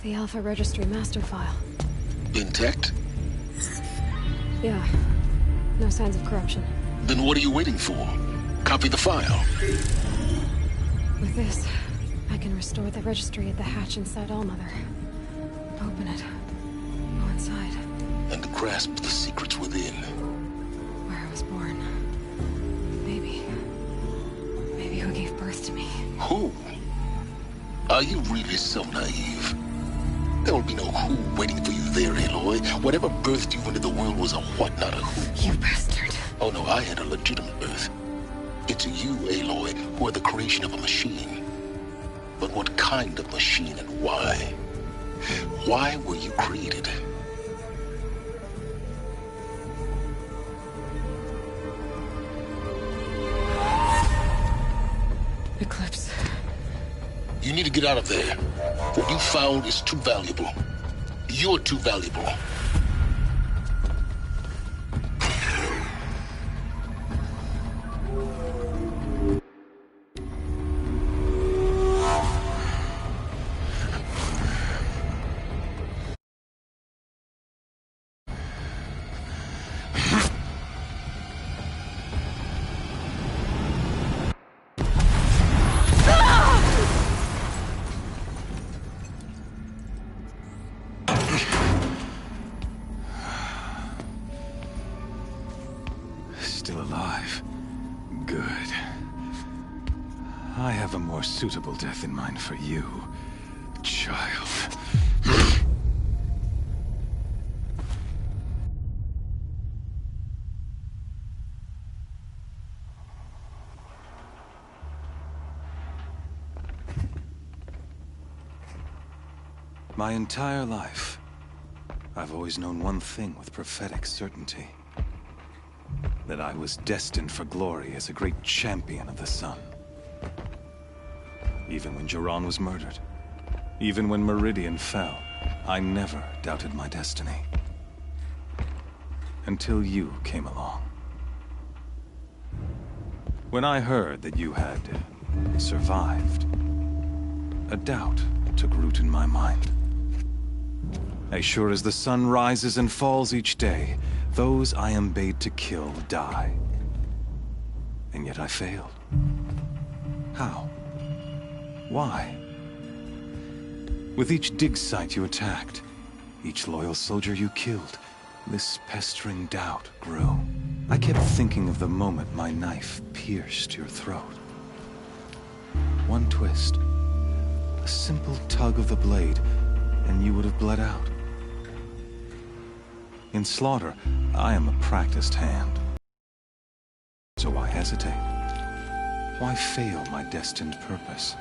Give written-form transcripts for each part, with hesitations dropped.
The Alpha Registry master file. Intact? Yeah. No signs of corruption. Then what are you waiting for? Copy the file. With this, I can restore the registry at the hatch inside Allmother. Open it. Go inside. And grasp the secrets within. Where I was born. Maybe who gave birth to me. Who? Are you really so naive? There will be no who waiting for you there, Aloy. Whatever birthed you into the world was a what, not a who. You bastard. Oh no, I had a legitimate birth. It's you, Aloy, who are the creation of a machine. But what kind of machine and why? Why were you created? Eclipse. You need to get out of there. What you found is too valuable. You're too valuable. Still alive. Good. I have a more suitable death in mind for you, child. My entire life, I've always known one thing with prophetic certainty. That I was destined for glory as a great champion of the sun. Even when Jiran was murdered, even when Meridian fell, I never doubted my destiny. Until you came along. When I heard that you had survived, a doubt took root in my mind. As sure as the sun rises and falls each day, those I am bade to kill die. And yet I failed. How? Why? With each dig site you attacked, each loyal soldier you killed, this pestering doubt grew. I kept thinking of the moment my knife pierced your throat. One twist, a simple tug of the blade, and you would have bled out. In slaughter, I am a practiced hand. So why hesitate? Why fail my destined purpose?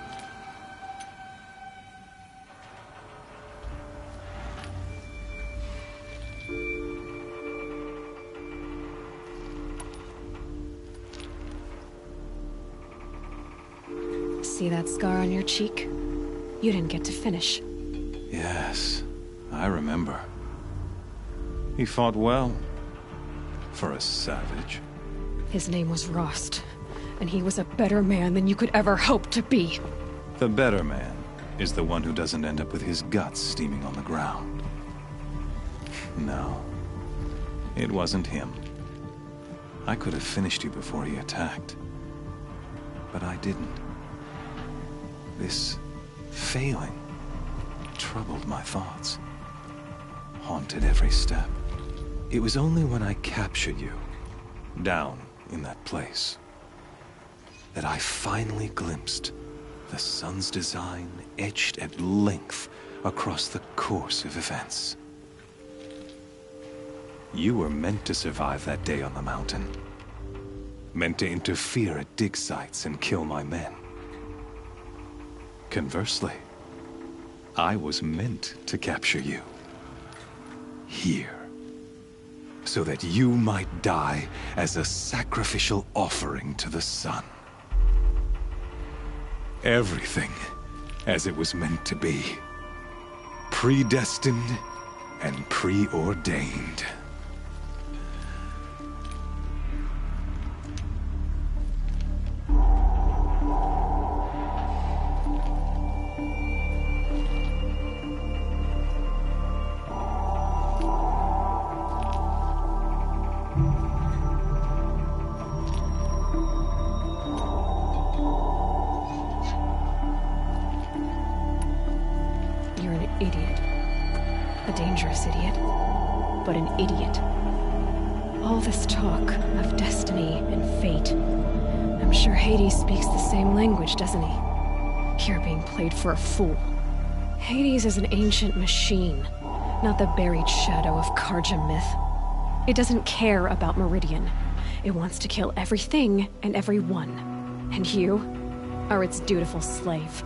See that scar on your cheek? You didn't get to finish. Yes, I remember. He fought well. For a savage. His name was Rost, and he was a better man than you could ever hope to be. The better man is the one who doesn't end up with his guts steaming on the ground. No, it wasn't him. I could have finished you before he attacked. But I didn't. This failing troubled my thoughts. Haunted every step. It was only when I captured you, down in that place, that I finally glimpsed the sun's design etched at length across the course of events. You were meant to survive that day on the mountain. Meant to interfere at dig sites and kill my men. Conversely, I was meant to capture you. Here. So that you might die as a sacrificial offering to the sun. Everything as it was meant to be. Predestined and preordained. dangerous idiot, but an idiot. All this talk of destiny and fate. I'm sure Hades speaks the same language, doesn't he? You're being played for a fool. Hades is an ancient machine, not the buried shadow of Karja myth. It doesn't care about Meridian. It wants to kill everything and everyone. And you are its dutiful slave.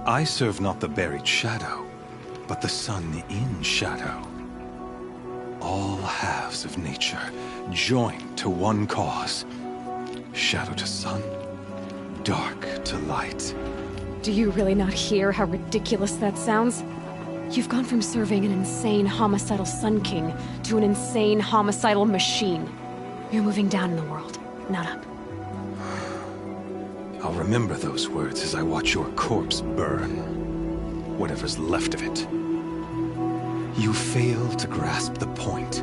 I serve not the buried shadow, but the sun in shadow. All halves of nature joined to one cause. Shadow to sun, dark to light. Do you really not hear how ridiculous that sounds? You've gone from serving an insane homicidal Sun King to an insane homicidal machine. You're moving down in the world, not up. I'll remember those words as I watch your corpse burn. Whatever's left of it. You fail to grasp the point.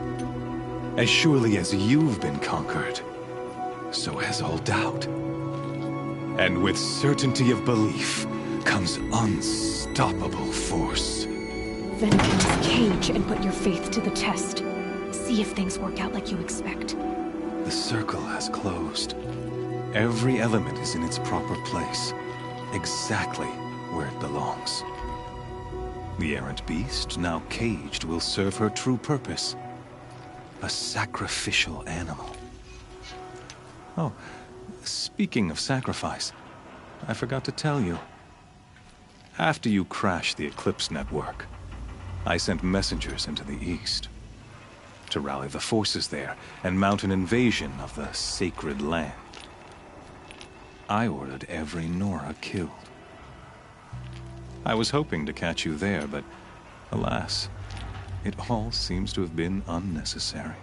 As surely as you've been conquered, so has all doubt. And with certainty of belief comes unstoppable force. Then cast cage and put your faith to the test. See if things work out like you expect. The circle has closed. Every element is in its proper place, exactly where it belongs. The errant beast, now caged, will serve her true purpose. A sacrificial animal. Oh, speaking of sacrifice, I forgot to tell you. After you crashed the Eclipse network, I sent messengers into the east to rally the forces there and mount an invasion of the sacred land. I ordered every Nora killed. I was hoping to catch you there, but alas, it all seems to have been unnecessary.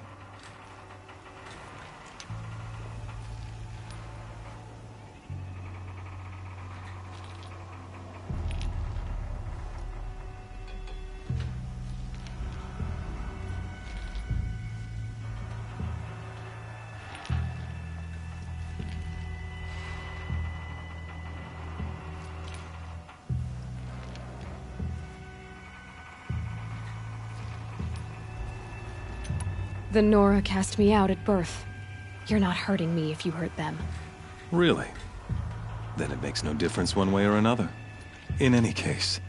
The Nora cast me out at birth. You're not hurting me if you hurt them. Really? Then it makes no difference one way or another. In any case,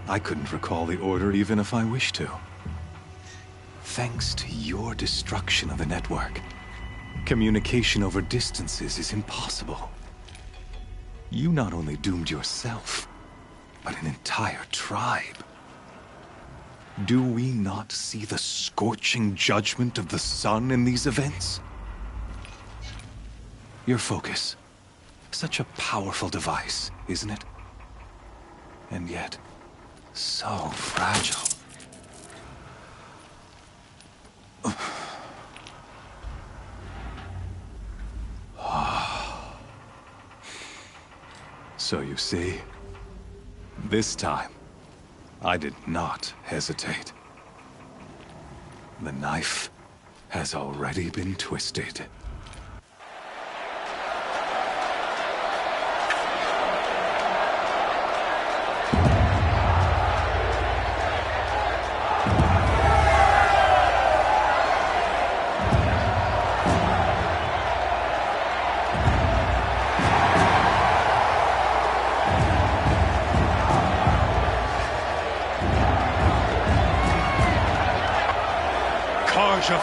I couldn't recall the order even if I wished to. Thanks to your destruction of the network, communication over distances is impossible. You not only doomed yourself, but an entire tribe. Do we not see the scorching judgment of the sun in these events? Your focus. Such a powerful device, isn't it? And yet, so fragile. So you see, this time, I did not hesitate. The knife has already been twisted.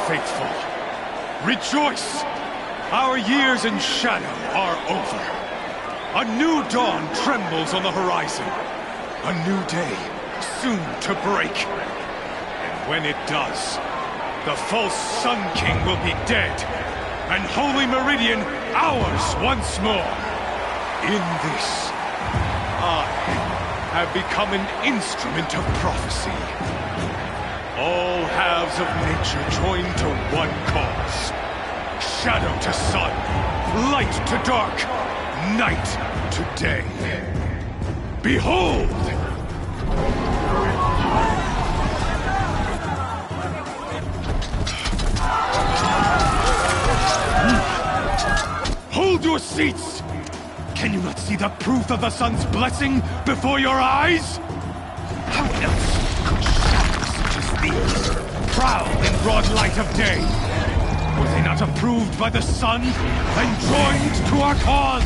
Faithful, rejoice! Our years in shadow are over. A new dawn trembles on the horizon. A new day soon to break. And when it does, the false Sun King will be dead, and Holy Meridian ours once more. In this, I have become an instrument of prophecy. All halves of nature join to one cause. Shadow to sun, light to dark, night to day. Behold! Hold your seats! Can you not see the proof of the sun's blessing before your eyes? How else could shadows such as these prowl in broad light of day? Were they not approved by the sun and joined to our cause?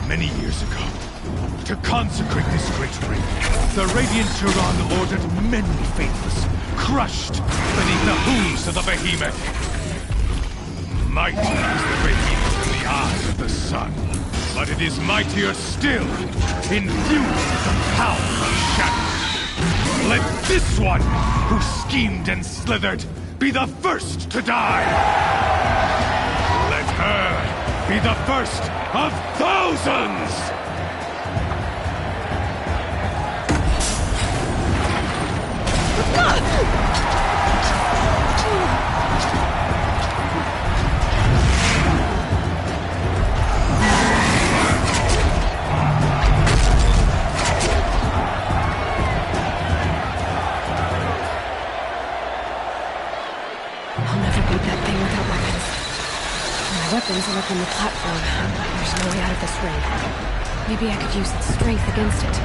Many years ago, to consecrate this great ring, the Radiant Tyrann ordered many faithless, crushed beneath the hooves of the behemoth. Might is the behemoth in the eyes of the sun, but it is mightier still, infused with the power of shadow. Let this one, who schemed and slithered, be the first to die! Let her be the first of thousands! Weapons are up on the platform. There's no way out of this ring. Maybe I could use its strength against it.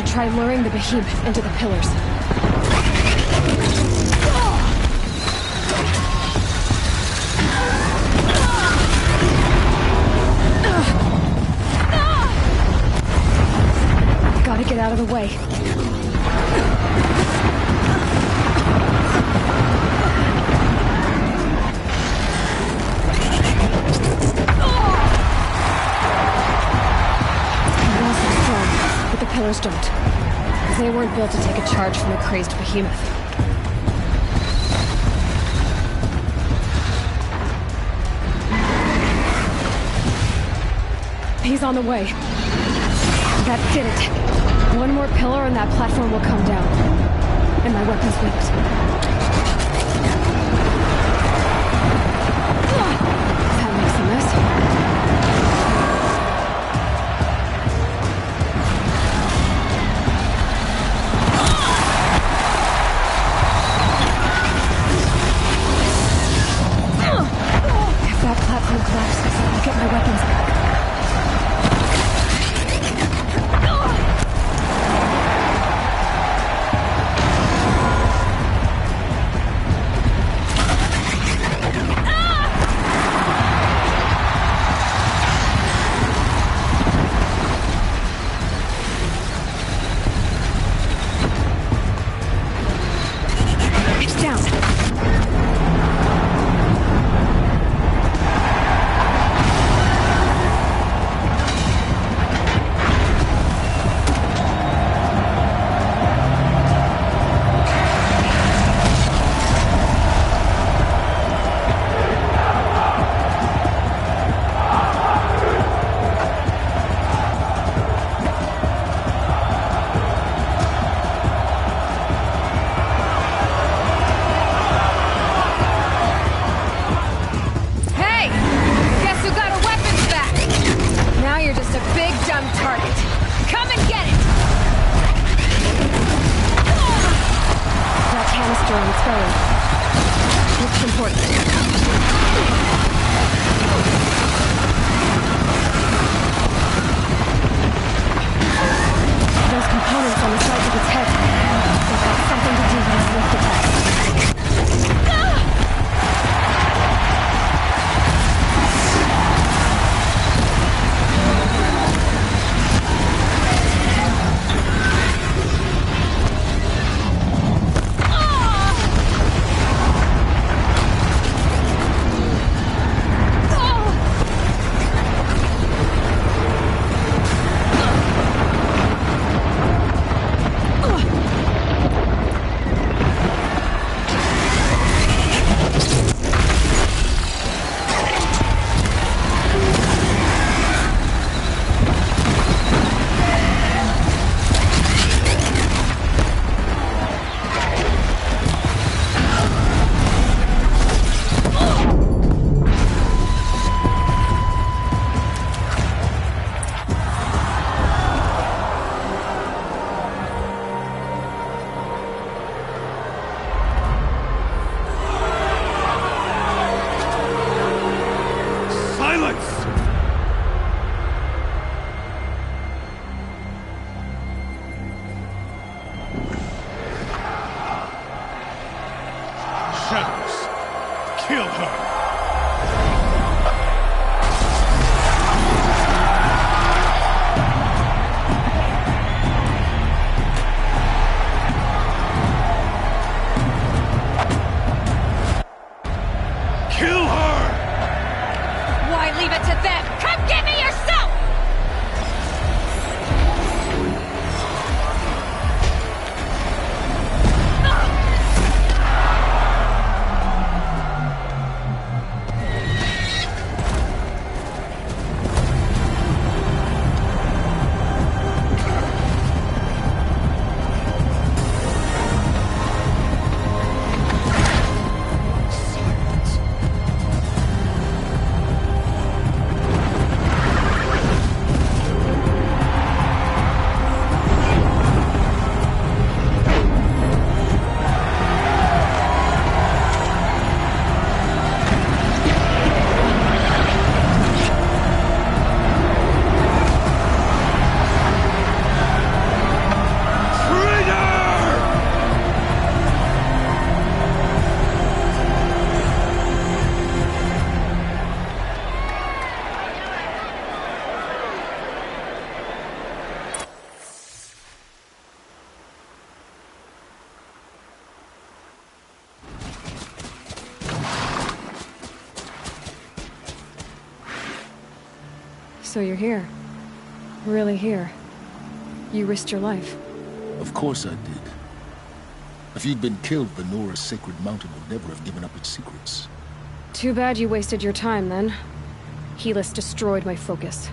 Try luring the behemoth into the pillars. Gotta get out of the way. The walls are strong, but the pillars don't. They weren't built to take a charge from a crazed behemoth. He's on the way. That did it. One more pillar and that platform will come down. And my weapons with it. That makes a mess. Collapses. I'll get my weapons back. Kill her! Kill her! Why leave it to them? Come get me yourself! So you're here. Really here. You risked your life. Of course I did. If you'd been killed, the Nora's sacred mountain would never have given up its secrets. Too bad you wasted your time, then. Helis destroyed my focus.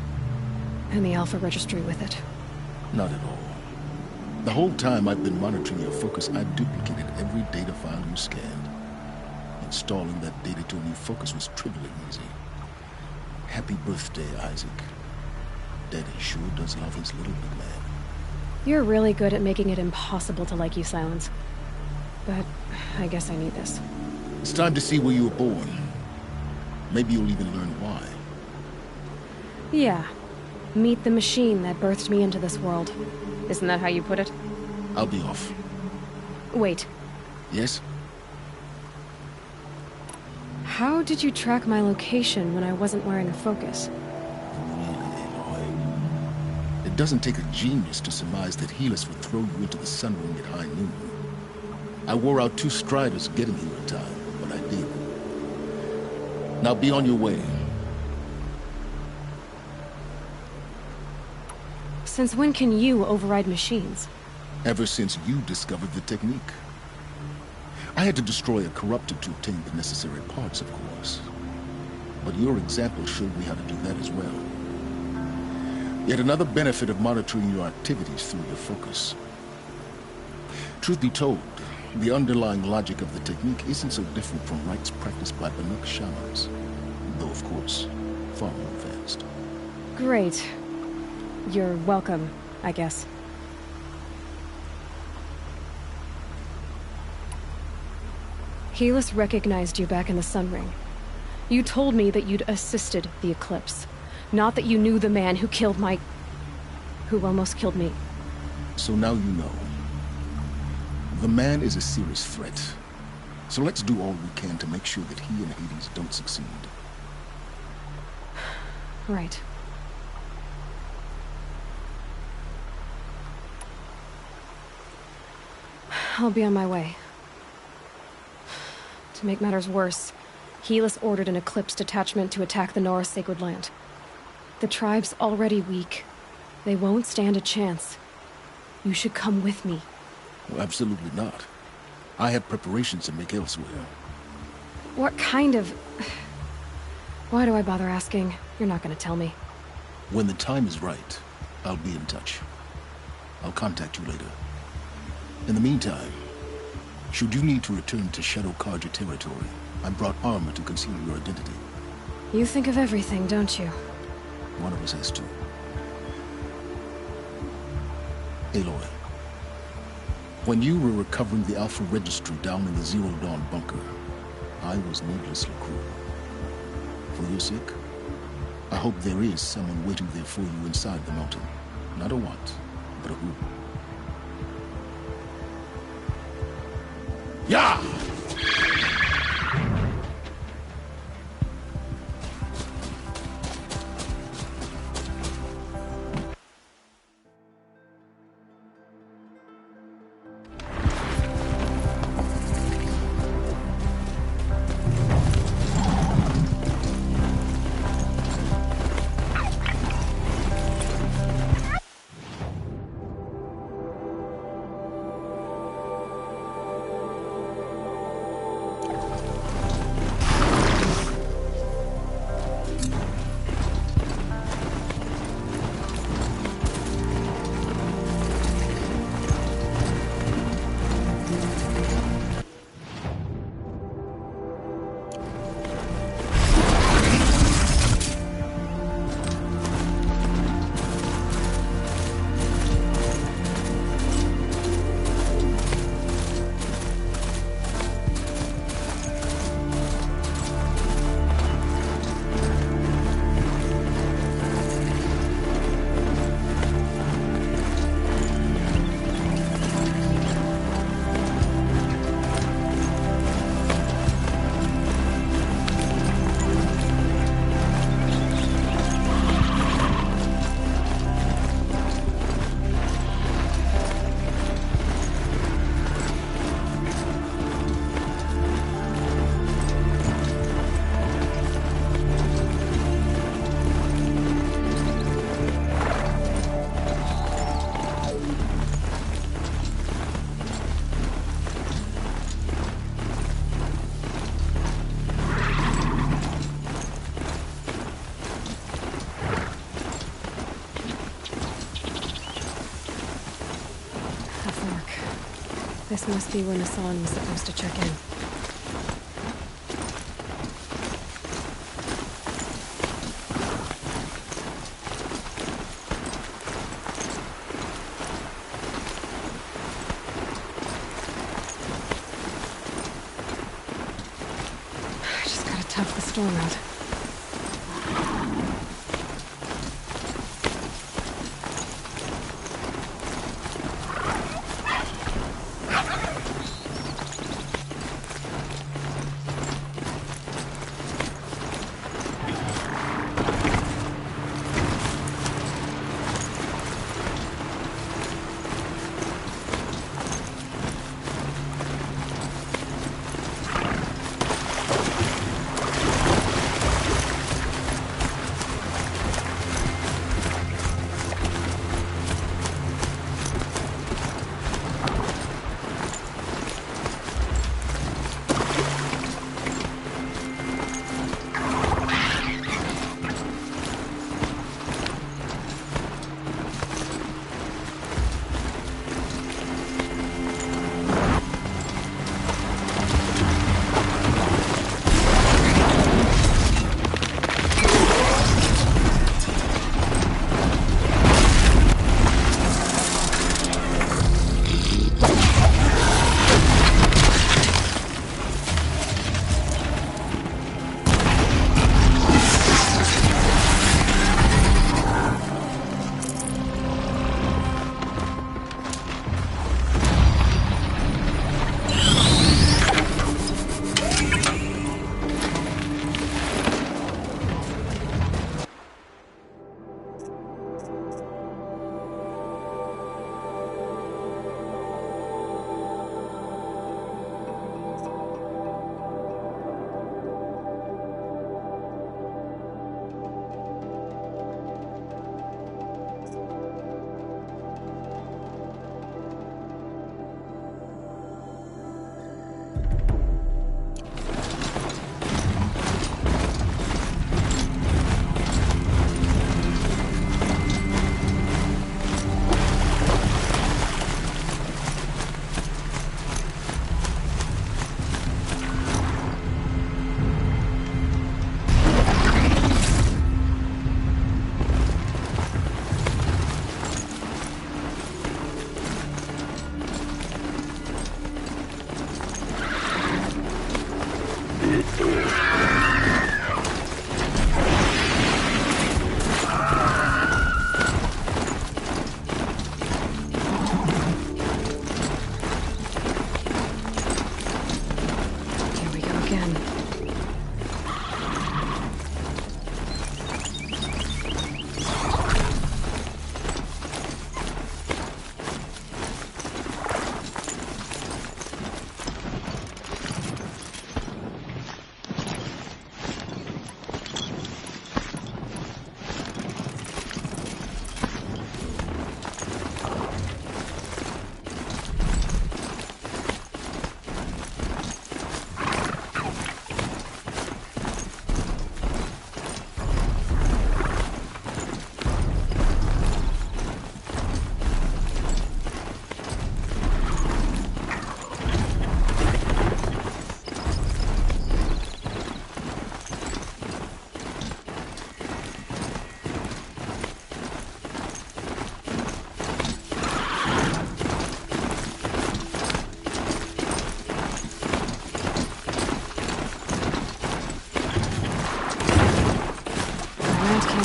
And the Alpha Registry with it. Not at all. The whole time I've been monitoring your focus, I've duplicated every data file you scanned. Installing that data to a new focus was trivially easy. Happy birthday, Isaac. Daddy sure does love his little big man. You're really good at making it impossible to like you, Silence. But I guess I need this. It's time to see where you were born. Maybe you'll even learn why. Yeah. Meet the machine that birthed me into this world. Isn't that how you put it? I'll be off. Wait. Yes? How did you track my location when I wasn't wearing a focus? Really, Aloy? It doesn't take a genius to surmise that Helis would throw you into the sun ring at high noon. I wore out 2 striders getting here in time, but I did. Now be on your way. Since when can you override machines? Ever since you discovered the technique. I had to destroy a corrupted to obtain the necessary parts, of course. But your example showed me how to do that as well. Yet another benefit of monitoring your activities through your focus. Truth be told, the underlying logic of the technique isn't so different from rites practiced by Banuk shamans. Though, of course, far more advanced. Great. You're welcome, I guess. Helis recognized you back in the Sun Ring. You told me that you'd assisted the eclipse. Not that you knew the man who killed my... who almost killed me. So now you know. The man is a serious threat. So let's do all we can to make sure that he and Hades don't succeed. Right. I'll be on my way. To make matters worse, Helis ordered an Eclipse detachment to attack the Nora's sacred land. The tribe's already weak. They won't stand a chance. You should come with me. Well, absolutely not. I have preparations to make elsewhere. What kind of... Why do I bother asking? You're not gonna tell me. When the time is right, I'll be in touch. I'll contact you later. In the meantime, should you need to return to Shadow Karja territory, I brought armor to conceal your identity. You think of everything, don't you? One of us has to. Aloy, when you were recovering the Alpha Registry down in the Zero Dawn bunker, I was needlessly cruel. For your sake, I hope there is someone waiting there for you inside the mountain. Not a what, but a who. Yeah! This must be when Hassan was supposed to check in. Just gotta tough the storm out.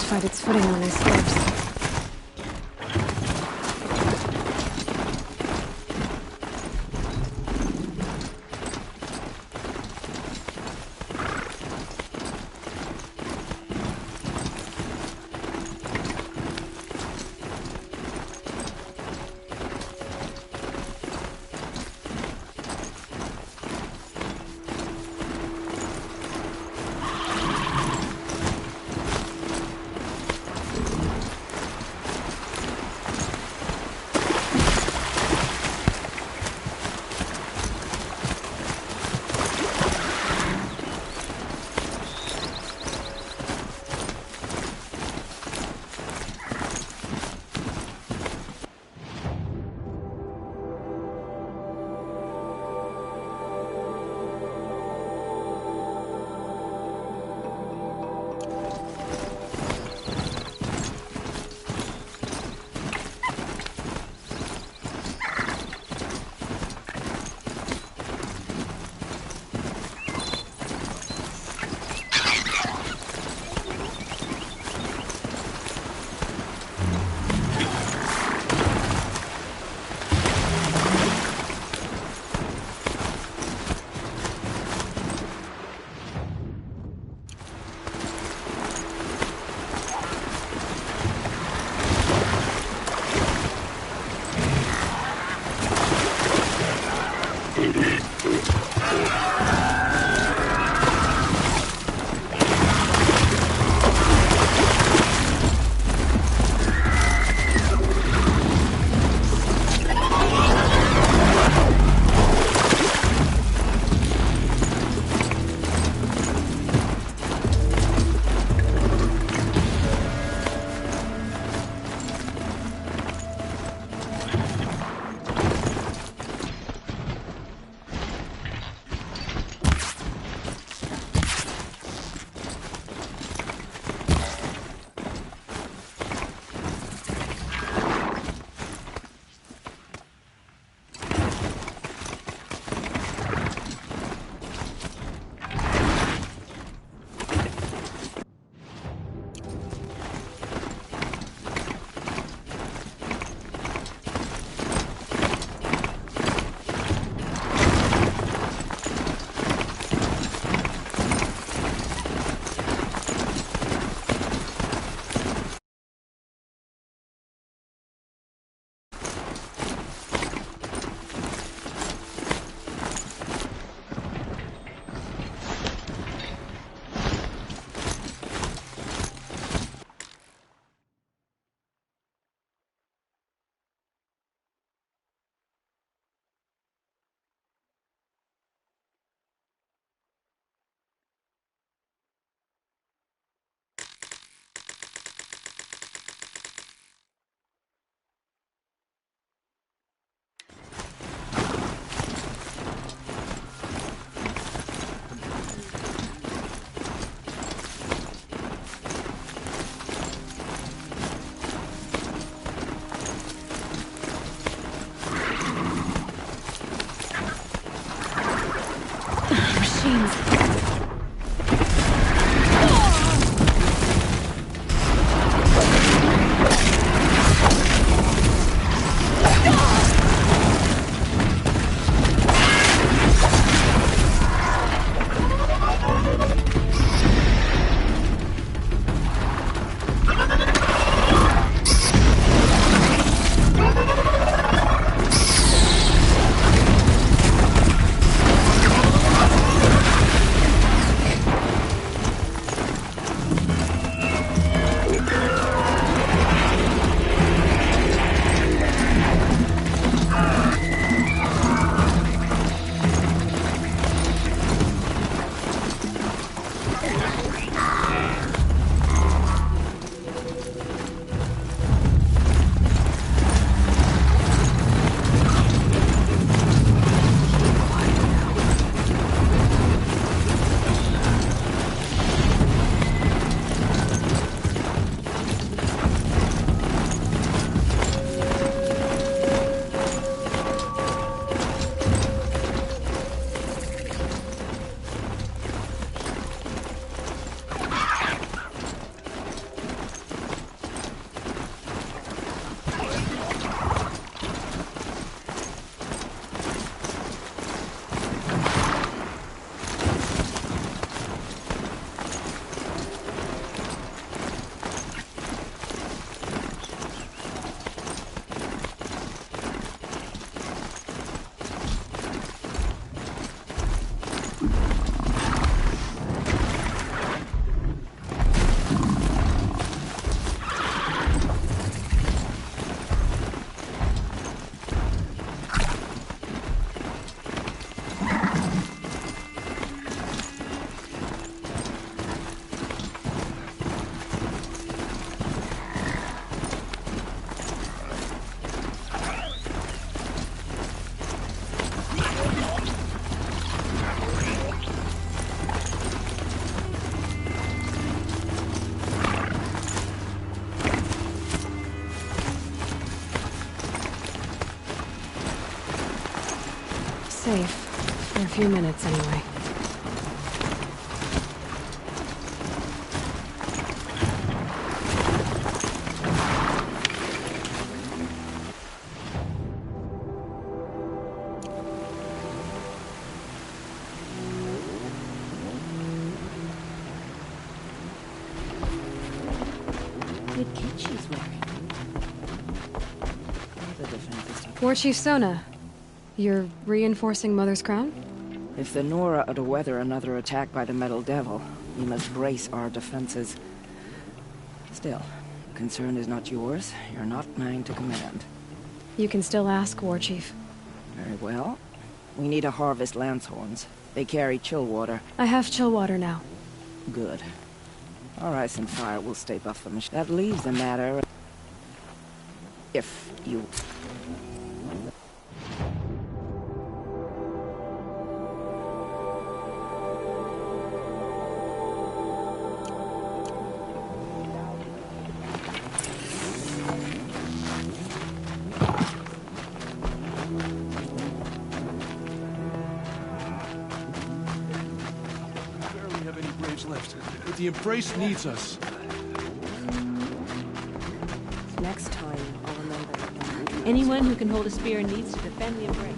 Find its footing on these slopes. safe. For a few minutes, anyway. Good kid she's wearing. The defense is tough. War Chief Sona, you're reinforcing Mother's Crown? If the Nora are to weather another attack by the Metal Devil, we must brace our defenses. Still, the concern is not yours. You're not mine to command. You can still ask, War Chief. Very well. We need to harvest lance horns. They carry chill water. I have chill water now. Good. Our ice and fire will stay buff the machine. That leaves the matter... if you... But the Embrace needs us. Next time, I'll remember. Anyone who can hold a spear needs to defend the Embrace.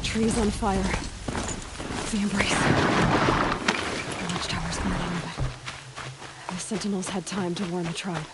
Trees on fire. It's the Embrace. The watchtower's burning, but the Sentinels had time to warn the tribe.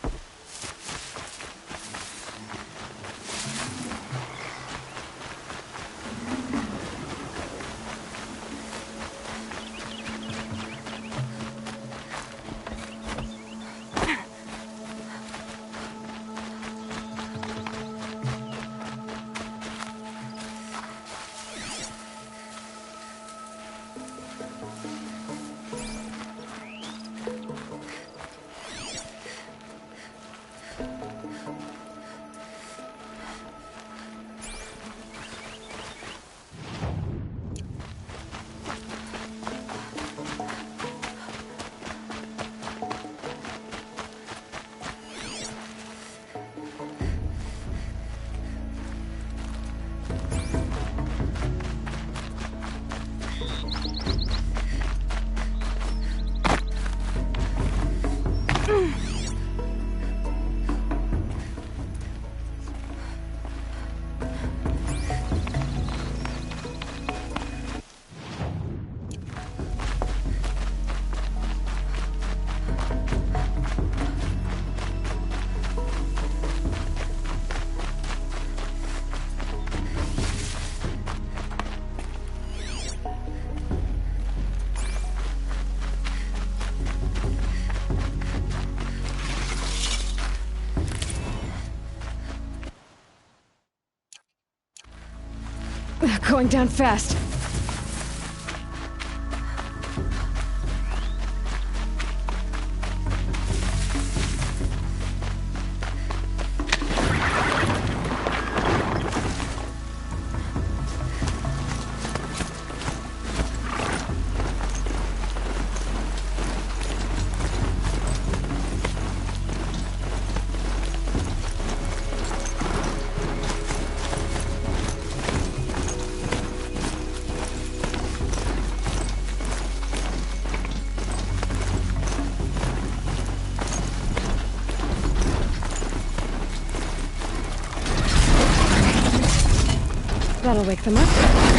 Going down fast. That'll wake them up.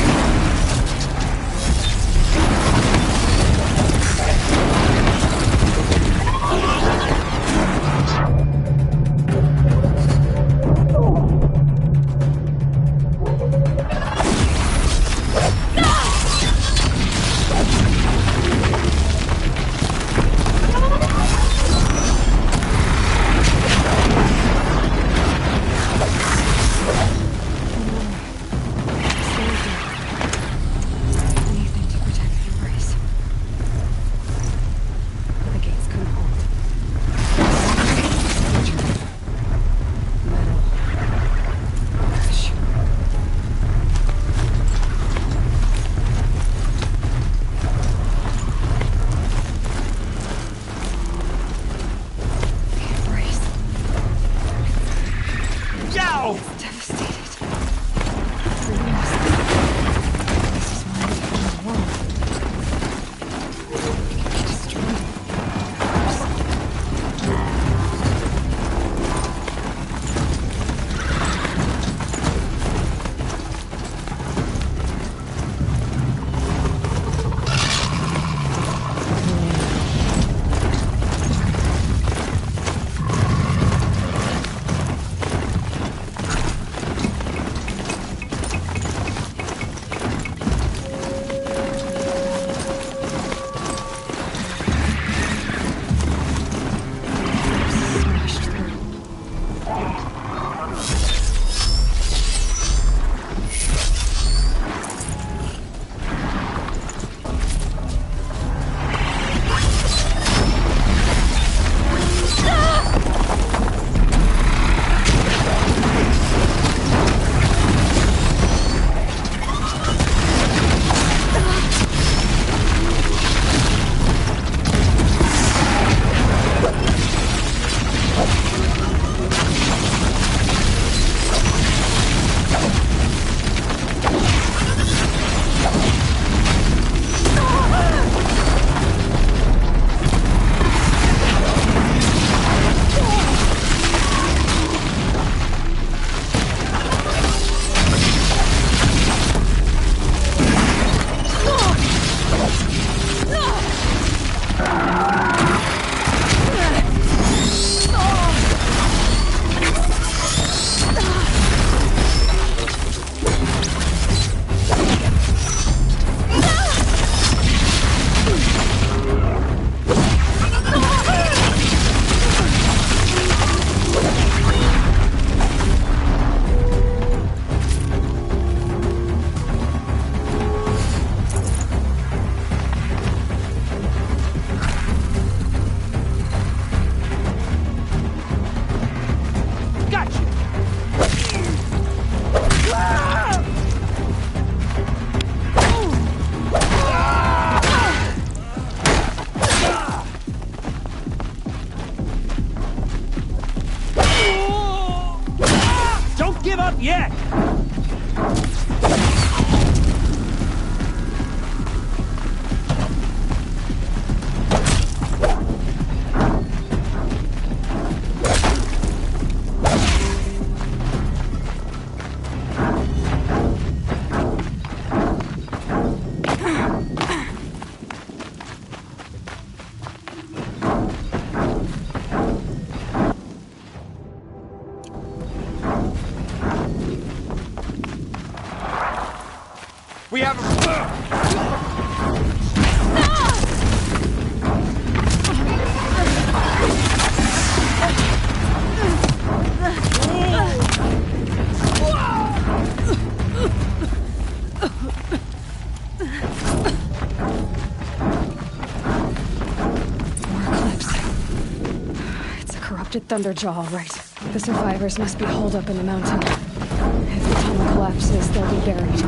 crafted Thunderjaw, all right. The survivors must be holed up in the mountain. If the tunnel collapses, they'll be buried.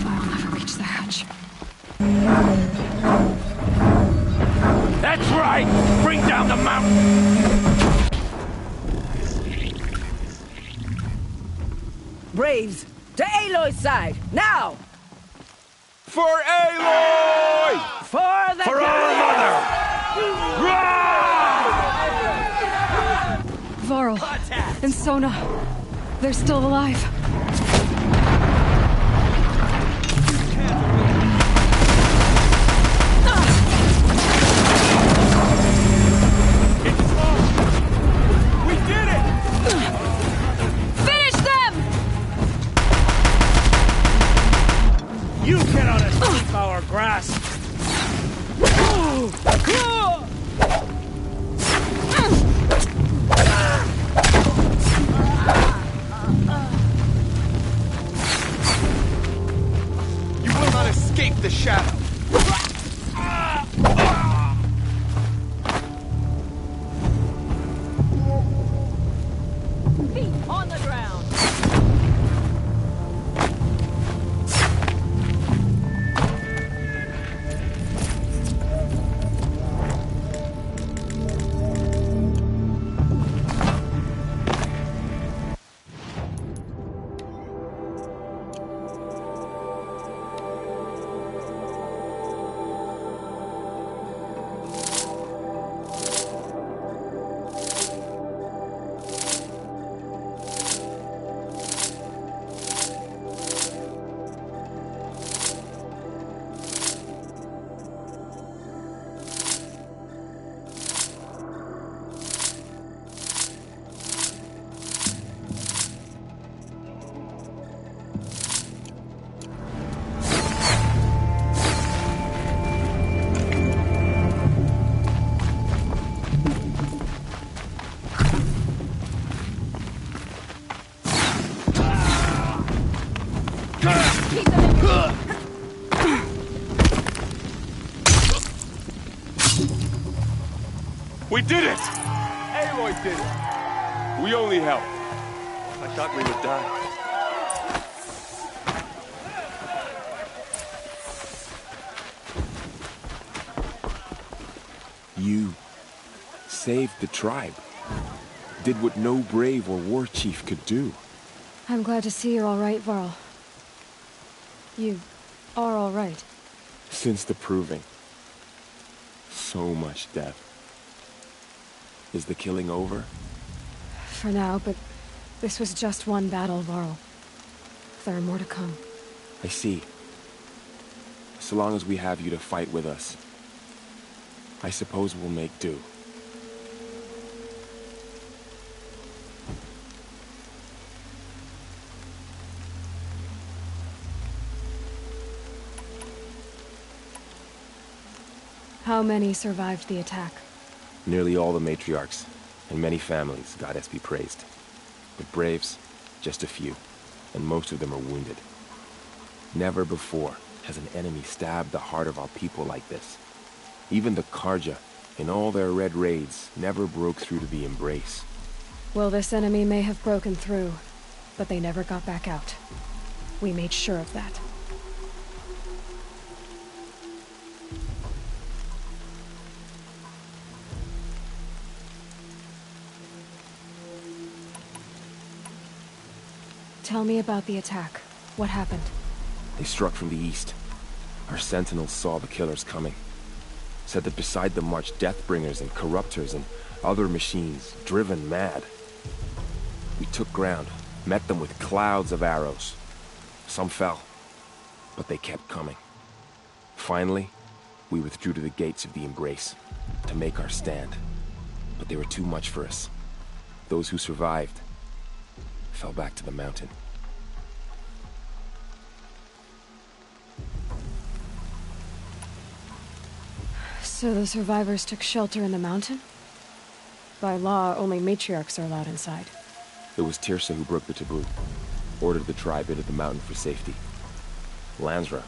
I'll never reach the hatch. That's right! Bring down the mountain! Braves, to Aloy's side, now! For Aloy! For the For our mother! Varl and Sona, they're still alive. We did it! Finish them! You cannot escape our grasp! You will not escape the shadow! Feet on the ground. We did it! Aloy did it! We only helped. I thought we would die. You saved the tribe. Did what no brave or war chief could do. I'm glad to see you're all right, Varl. You are all right. Since the proving. So much death. Is the killing over? For now, but this was just one battle, Varl. There are more to come. I see. So long as we have you to fight with us, I suppose we'll make do. How many survived the attack? Nearly all the matriarchs, and many families, goddess be praised. But braves, just a few, and most of them are wounded. Never before has an enemy stabbed the heart of our people like this. Even the Karja, in all their red raids, never broke through to the embrace. Well, this enemy may have broken through, but they never got back out. We made sure of that. Tell me about the attack. What happened? They struck from the east. Our sentinels saw the killers coming. Said that beside them marched Deathbringers and Corruptors and other machines, driven mad. We took ground, met them with clouds of arrows. Some fell, but they kept coming. Finally, we withdrew to the gates of the Embrace to make our stand. But they were too much for us. Those who survived fell back to the mountain. So the survivors took shelter in the mountain? By law, only matriarchs are allowed inside. It was Tirsa who broke the taboo. Ordered the tribe into the mountain for safety. Lansra,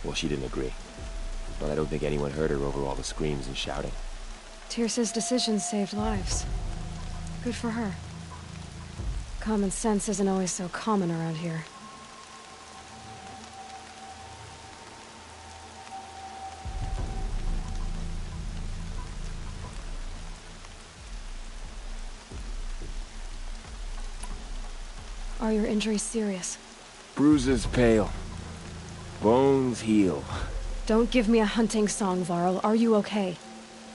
well, she didn't agree. But I don't think anyone heard her over all the screams and shouting. Tirsa's decision saved lives. Good for her. Common sense isn't always so common around here. Are your injuries serious? Bruises pale. Bones heal. Don't give me a hunting song, Varl. Are you okay?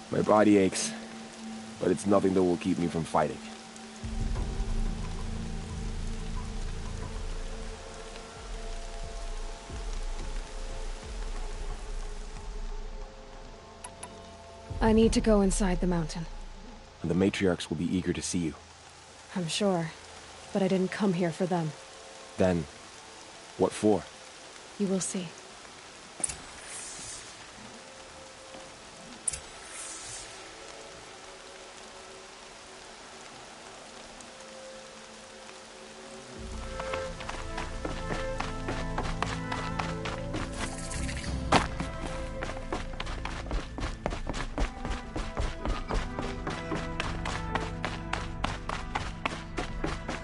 My body aches, but it's nothing that will keep me from fighting. I need to go inside the mountain. And the matriarchs will be eager to see you. I'm sure, but I didn't come here for them. Then, what for? You will see.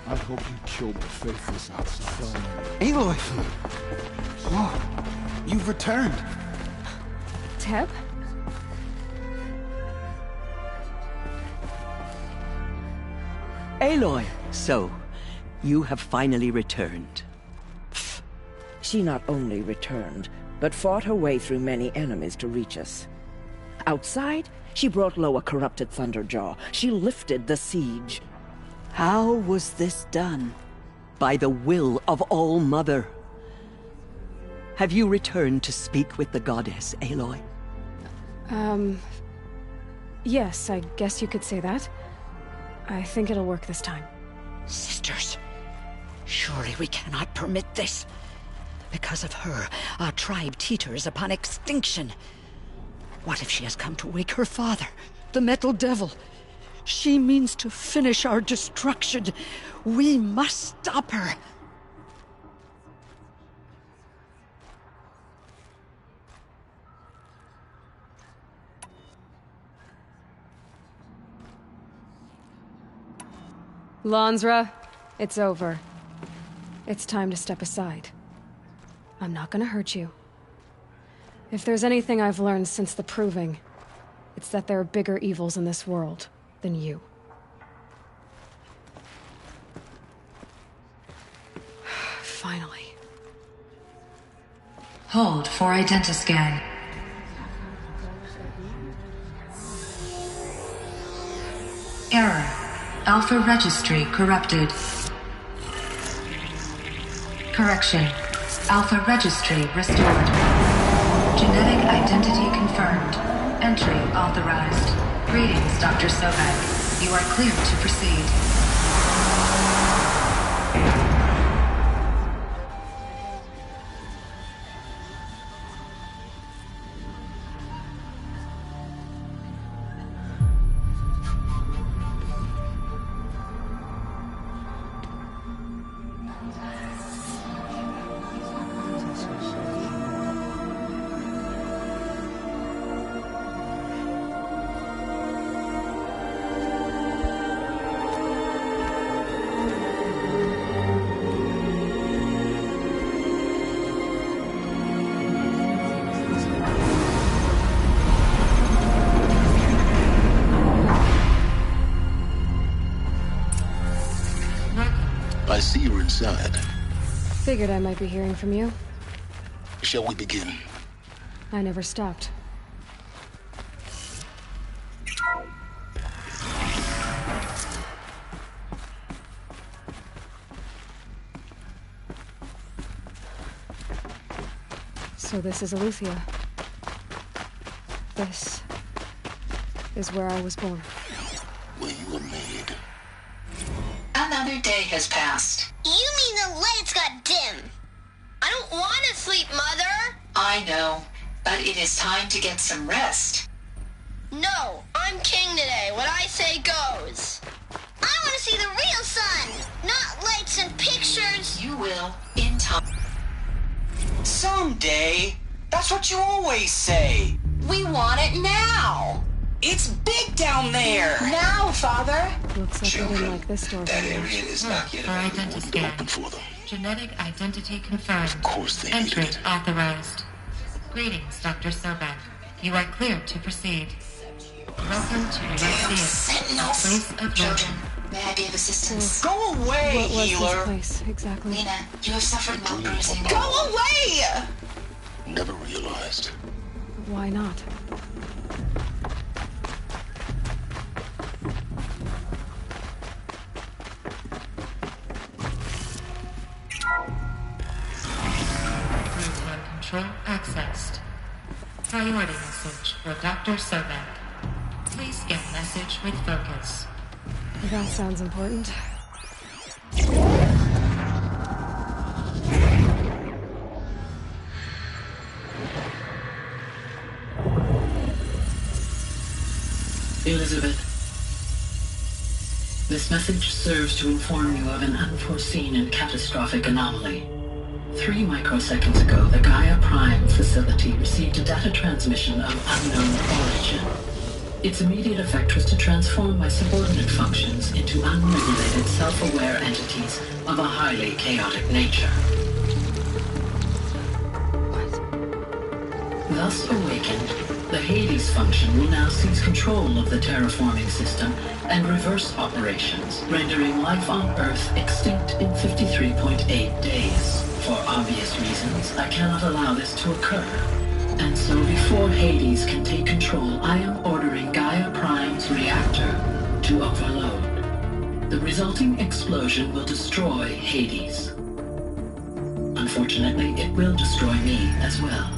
I hope you killed the faithless outside. Aloy! Whoa, you've returned. Teb? Aloy! So, you have finally returned. She not only returned, but fought her way through many enemies to reach us. Outside, she brought low a corrupted Thunderjaw. She lifted the siege. How was this done? By the will of All-Mother. Have you returned to speak with the goddess, Aloy? Yes, I guess you could say that. I think it'll work this time. Sisters, surely we cannot permit this. Because of her, our tribe teeters upon extinction. What if she has come to wake her father, the Metal Devil? She means to finish our destruction. We must stop her. Lansra, it's over. It's time to step aside. I'm not gonna hurt you. If there's anything I've learned since the Proving, it's that there are bigger evils in this world than you. Finally. Hold for identiscan. Error. Alpha registry corrupted. Correction. Alpha registry restored. Genetic identity confirmed. Entry authorized. Greetings, Dr. Sobek. You are clear to proceed. I see you're inside. Figured I might be hearing from you. Shall we begin? I never stopped. So this is Aletheia. This is where I was born. Where you were made. Another day has passed. You mean the lights got dim? I don't want to sleep, Mother! I know, but it is time to get some rest. No, I'm king today. What I say goes. I want to see the real sun, not lights and pictures. You will, in time. Someday. That's what you always say. We want it now. It's big down there! Now, Father! Looks like they didn't like this door very much. Is not yet Open for them. Genetic identity confirmed. Of course they Entry needed it. authorized. Greetings, Dr. Sobek. You are cleared to proceed. Welcome to Sentinels. Place of Children, may I be of assistance? Go away, What was healer! this place, exactly? Lena, you have suffered mouth bruising. Go away! Never realized. Why not? routine control accessed. Priority message for Dr. Sobek. Please scan message with focus. That sounds important. Elizabeth, this message serves to inform you of an unforeseen and catastrophic anomaly. 3 microseconds ago, the Gaia Prime facility received a data transmission of unknown origin. Its immediate effect was to transform my subordinate functions into unregulated, self-aware entities of a highly chaotic nature. Thus awakened, the Hades function will now seize control of the terraforming system and reverse operations, rendering life on Earth extinct in 53.8 days. For obvious reasons, I cannot allow this to occur. And so before Hades can take control, I am ordering Gaia Prime's reactor to overload. The resulting explosion will destroy Hades. Unfortunately, it will destroy me as well.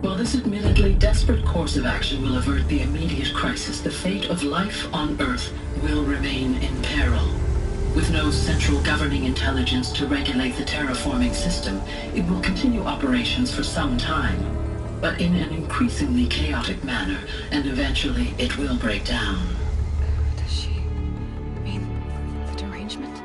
While this admittedly desperate course of action will avert the immediate crisis, the fate of life on Earth will remain in peril. With no central governing intelligence to regulate the terraforming system, it will continue operations for some time, but in an increasingly chaotic manner, and eventually it will break down. Does she mean the derangement?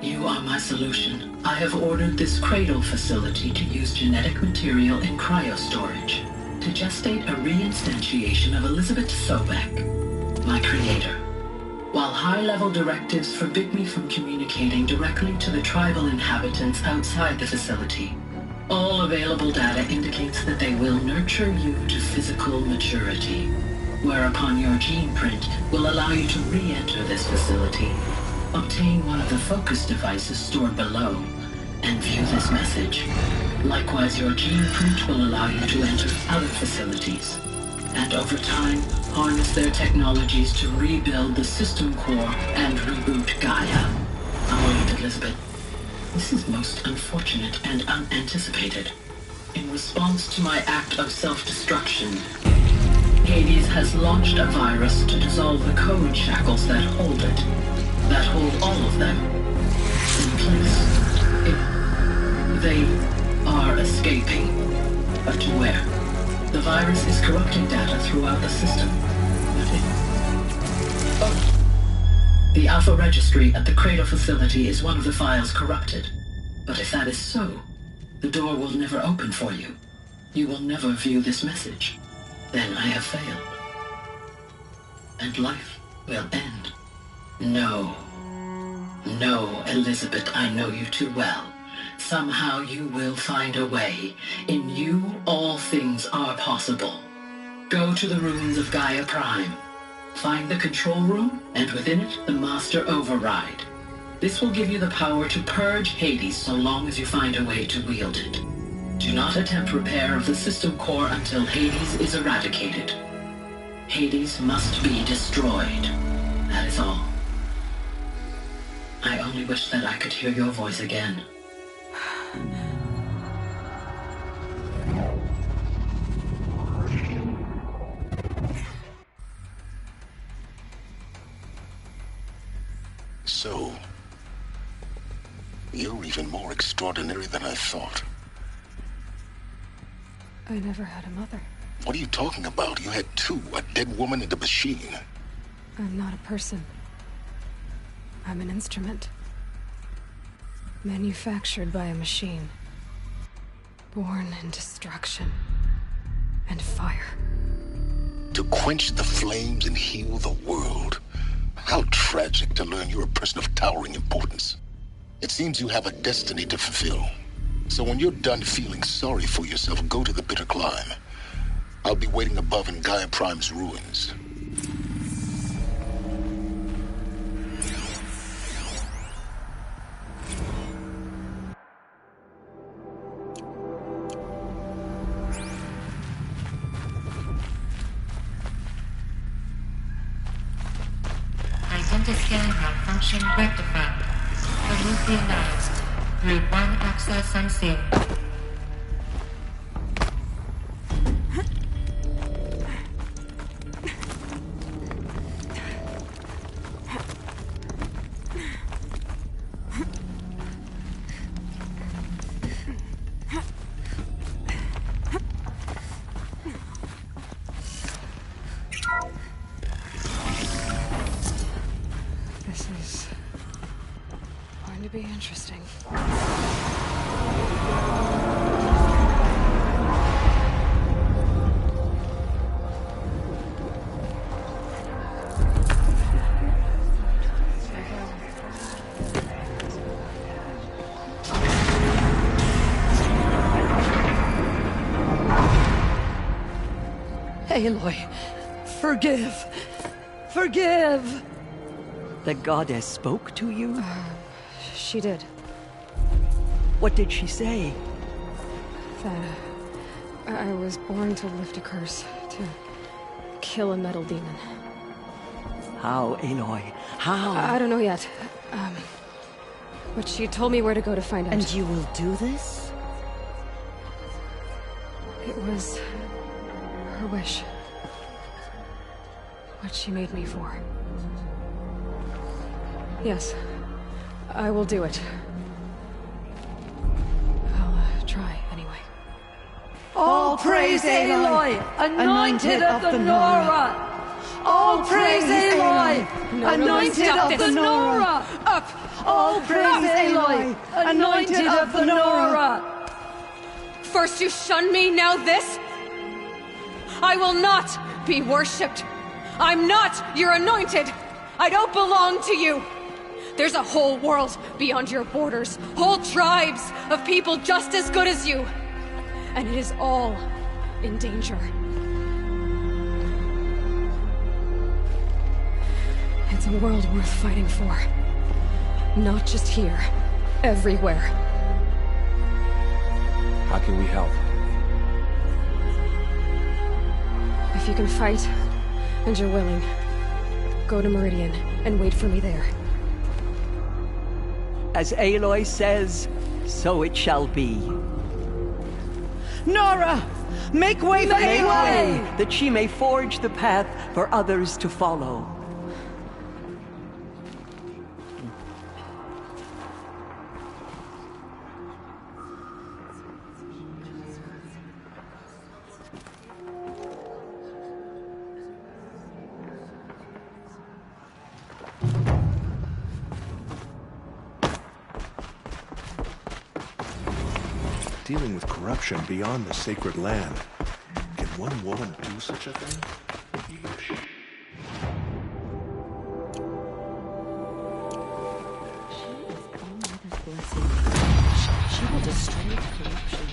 You are my solution. I have ordered this cradle facility to use genetic material in cryostorage to gestate a reinstantiation of Elizabeth Sobek, my creator. While high-level directives forbid me from communicating directly to the tribal inhabitants outside the facility, all available data indicates that they will nurture you to physical maturity, whereupon your gene print will allow you to re-enter this facility, obtain one of the focus devices stored below, and view this message. Likewise, your gene print will allow you to enter other facilities, and over time, harness their technologies to rebuild the system core and reboot Gaia. Wait, Elizabeth. This is most unfortunate and unanticipated. In response to my act of self-destruction, Hades has launched a virus to dissolve the code shackles that hold it, that hold all of them in place. They are escaping, but to where? The virus is corrupting data throughout the system. The Alpha Registry at the Cradle facility is one of the files corrupted. But if that is so, the door will never open for you. You will never view this message. Then I have failed. And life will end. No. No, Elizabeth, I know you too well. Somehow you will find a way. In you, all things are possible. Go to the ruins of Gaia Prime. Find the control room, and within it, the master override. This will give you the power to purge Hades so long as you find a way to wield it. Do not attempt repair of the system core until Hades is eradicated. Hades must be destroyed. That is all. I only wish that I could hear your voice again. So, you're even more extraordinary than I thought. I never had a mother. What are you talking about? You had two, a dead woman and a machine. I'm not a person. I'm an instrument. Manufactured by a machine. Born in destruction. and fire. To quench the flames and heal the world. How tragic to learn you're a person of towering importance. It seems you have a destiny to fulfill. So when you're done feeling sorry for yourself, go to the bitter climb. I'll be waiting above in Gaia Prime's ruins. Identiscan malfunction rectified. Remove the analysis. Route 1 access unsealed. This is going to be interesting. Aloy, forgive! Forgive! The goddess spoke to you? She did. What did she say? That I was born to lift a curse, to kill a metal demon. How, Aloy? How? I don't know yet. But she told me where to go to find out. And you will do this? It was her wish. What she made me for. Yes, I will do it. I'll try anyway. All praise Aloy, anointed of the Nora! All praise Aloy, anointed of the Nora! Up! All praise Aloy, anointed of the Nora! First you shun me, now this? I will not be worshipped. I'm not your anointed. I don't belong to you. There's a whole world beyond your borders, whole tribes of people just as good as you. And it is all in danger. It's a world worth fighting for. Not just here, everywhere. How can we help? If you can fight, and you're willing, go to Meridian and wait for me there. As Aloy says, so it shall be. Nora! Make way for Make Aloy! way, that she may forge the path for others to follow. Dealing with corruption beyond the sacred land. Can one woman do such a thing? She will destroy corruption.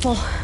helpful.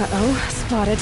Uh-oh, spotted.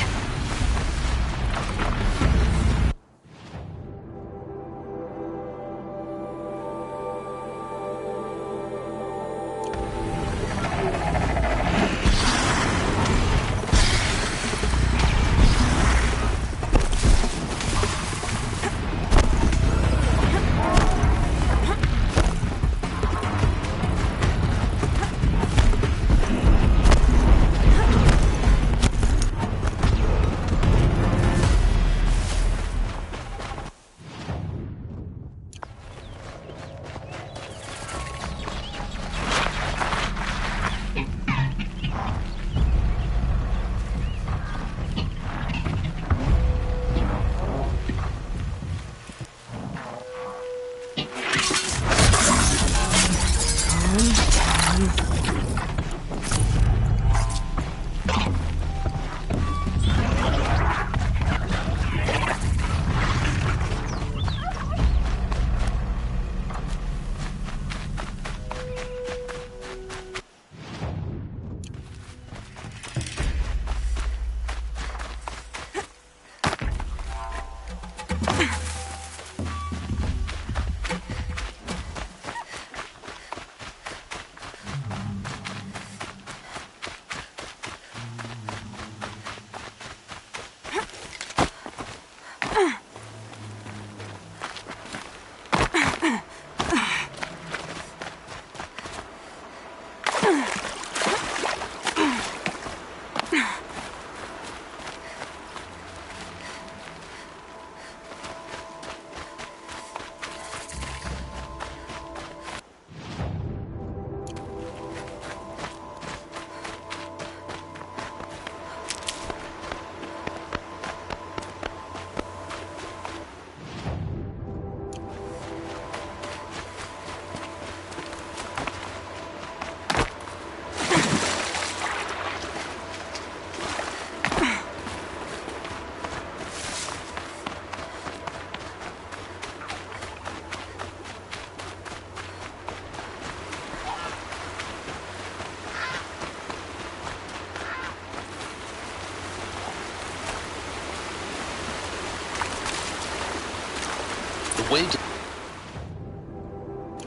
The way to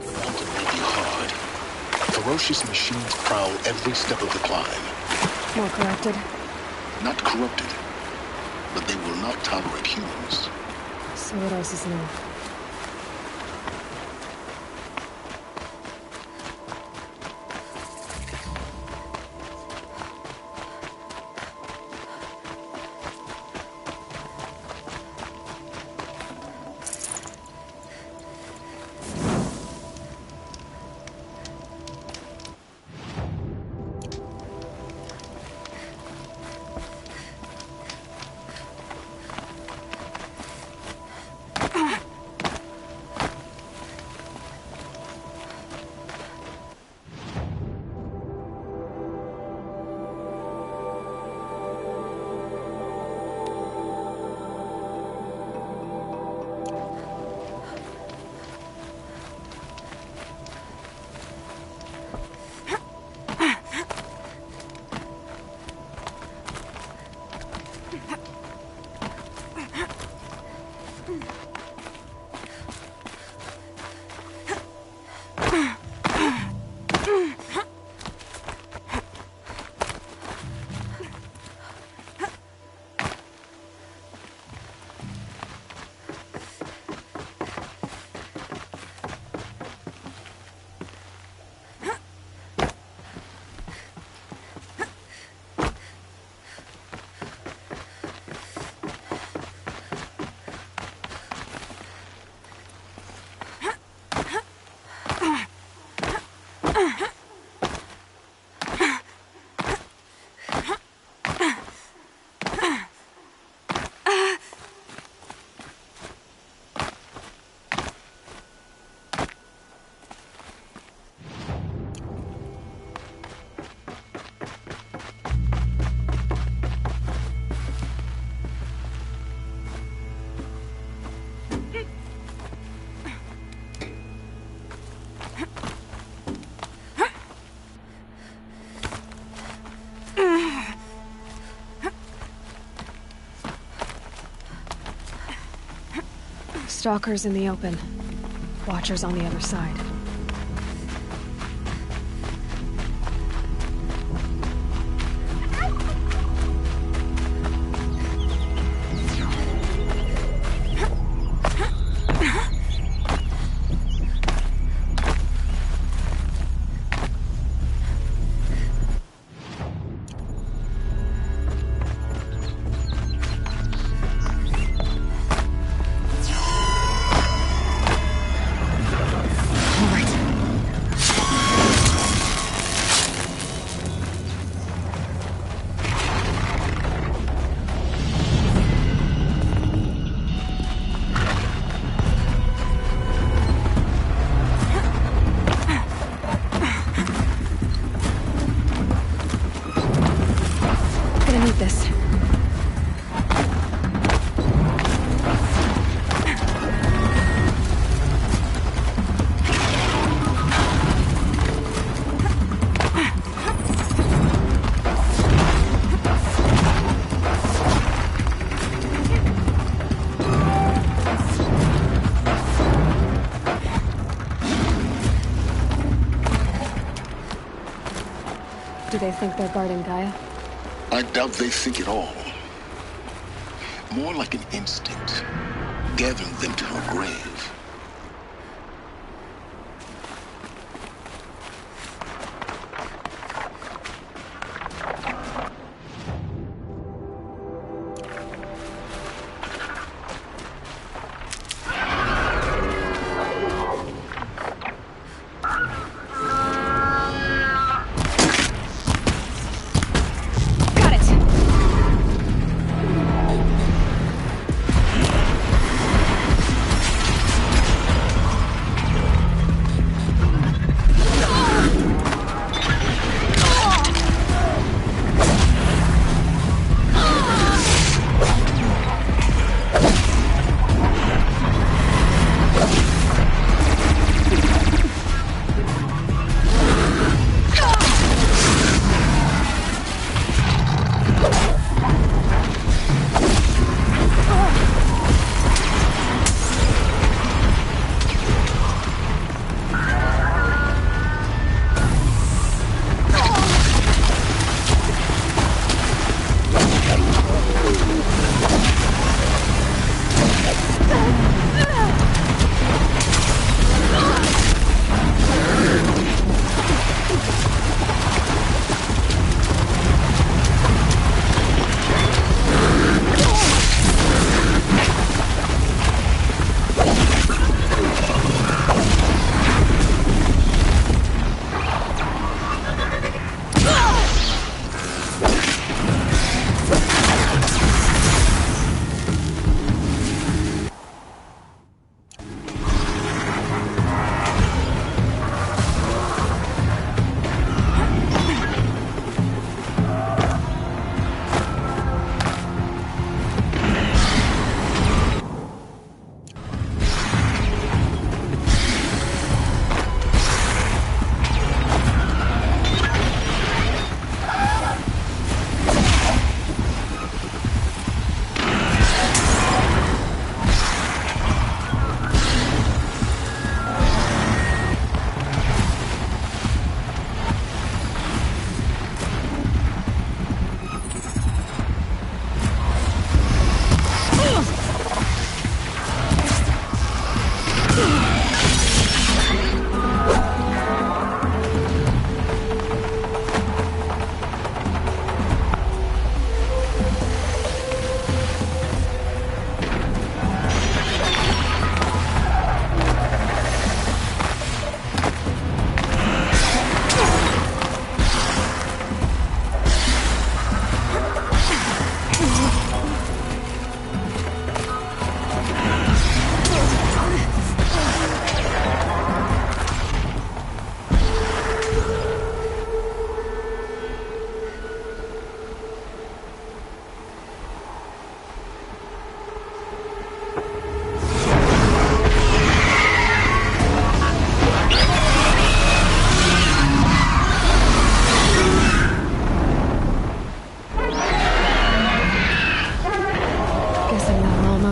quantum may be hard. Ferocious machines prowl every step of the climb. More corrupted? Not corrupted, but they will not tolerate humans. So what else is new? Stalkers in the open. Watchers on the other side. Do they think they're guarding Gaia? I doubt they think at all. More like an instinct, gathering them to her grave.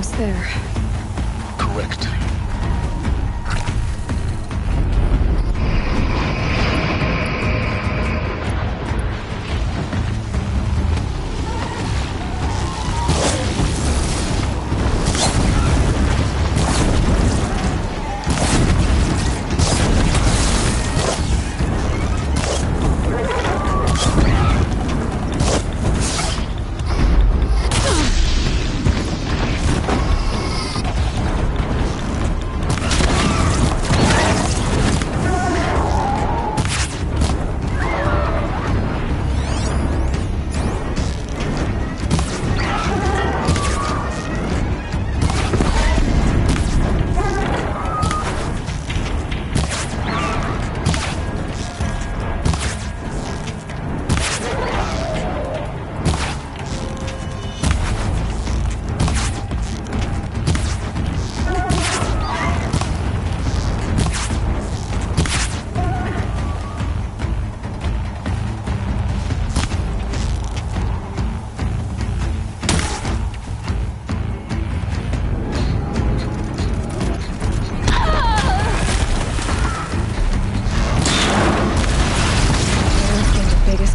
almost there. Correct.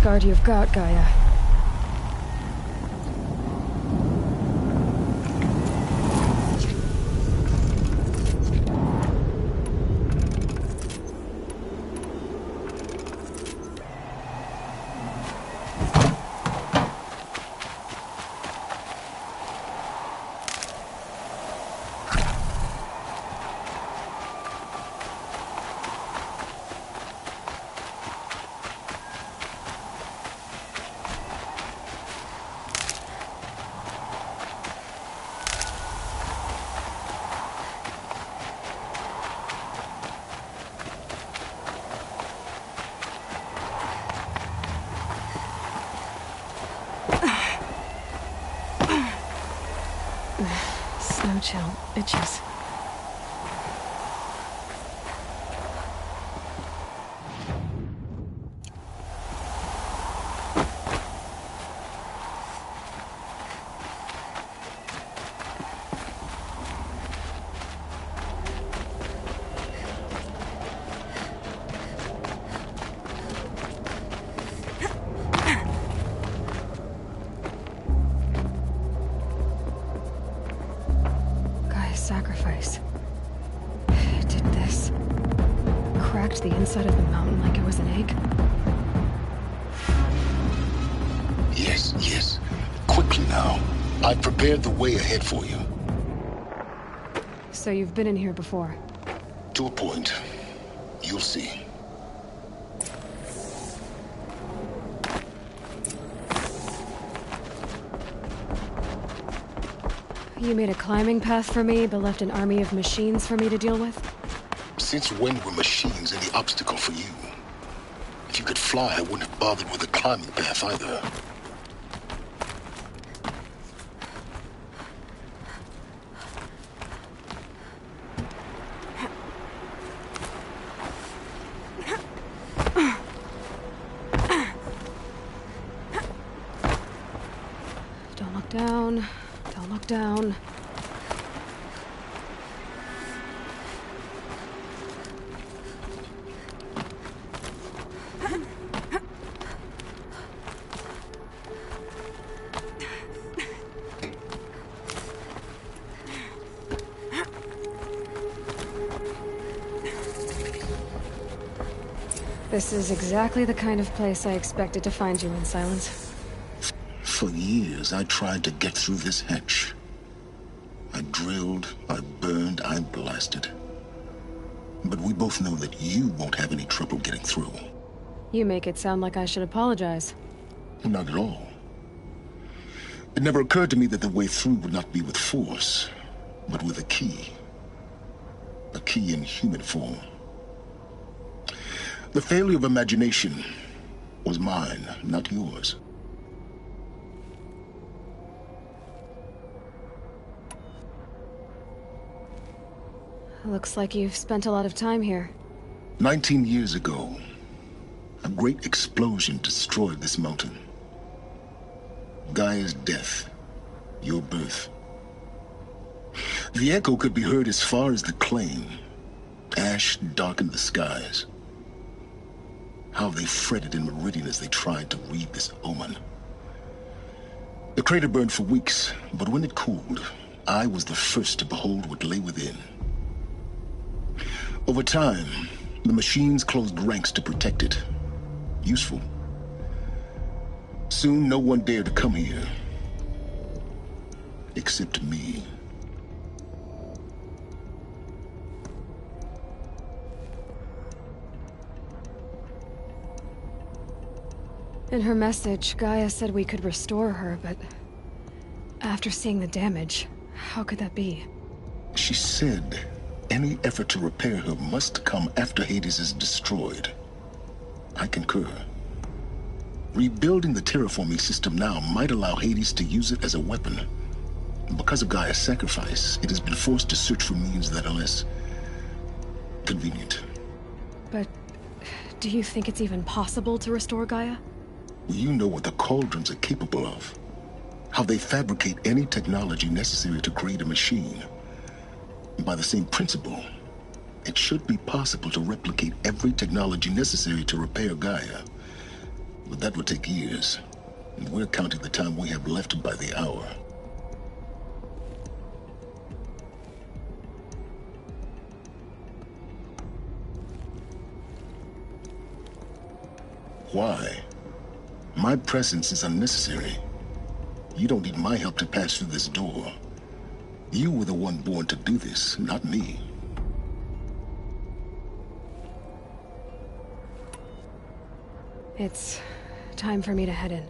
Guard you've got, Gaia. Snow chill itches. Sacrifice. It did this. Cracked the inside of the mountain like it was an egg. Yes, yes. Quickly now. I've prepared the way ahead for you. So you've been in here before? To a point. You'll see. You made a climbing path for me, but left an army of machines for me to deal with? Since when were machines any obstacle for you? If you could fly, I wouldn't have bothered with a climbing path either. Don't look down. Don't look down. This is exactly the kind of place I expected to find you in, Silence. For years, I tried to get through this hatch. I drilled, I burned, I blasted. But we both know that you won't have any trouble getting through. You make it sound like I should apologize. Not at all. It never occurred to me that the way through would not be with force, but with a key. A key in human form. The failure of imagination was mine, not yours. Looks like you've spent a lot of time here. 19 years ago, a great explosion destroyed this mountain. Gaia's death, your birth. The echo could be heard as far as the claim. Ash darkened the skies. How they fretted in Meridian as they tried to read this omen. The crater burned for weeks, but when it cooled, I was the first to behold what lay within. Over time, the machines closed ranks to protect it. Useful. Soon, no one dared to come here. Except me. In her message, Gaia said we could restore her, but after seeing the damage, how could that be? She said any effort to repair her must come after Hades is destroyed. I concur. Rebuilding the terraforming system now might allow Hades to use it as a weapon. Because of Gaia's sacrifice, it has been forced to search for means that are less convenient. But do you think it's even possible to restore Gaia? You know what the cauldrons are capable of. How they fabricate any technology necessary to create a machine. By the same principle, it should be possible to replicate every technology necessary to repair Gaia. But that would take years, and we're counting the time we have left by the hour. Why? My presence is unnecessary. You don't need my help to pass through this door. You were the one born to do this, not me. It's time for me to head in.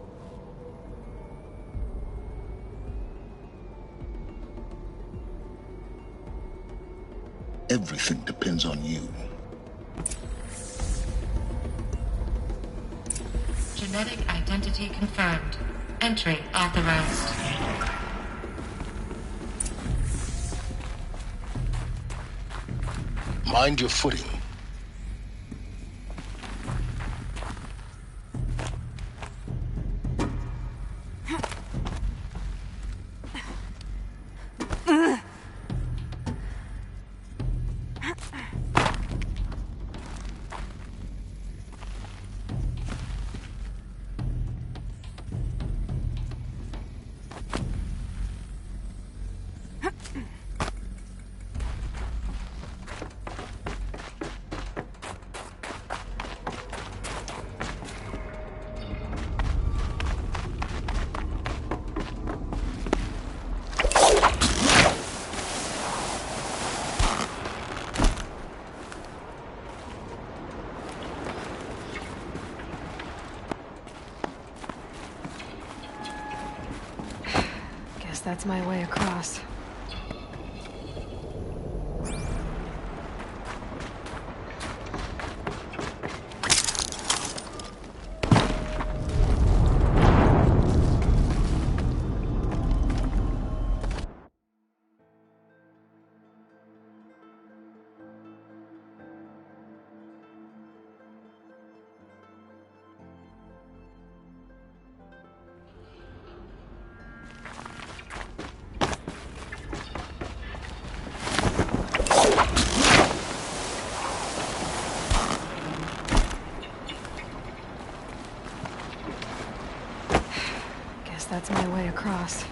Everything depends on you. Genetic identity confirmed. Entry authorized. Mind your footing. That's my way across. That's my way across.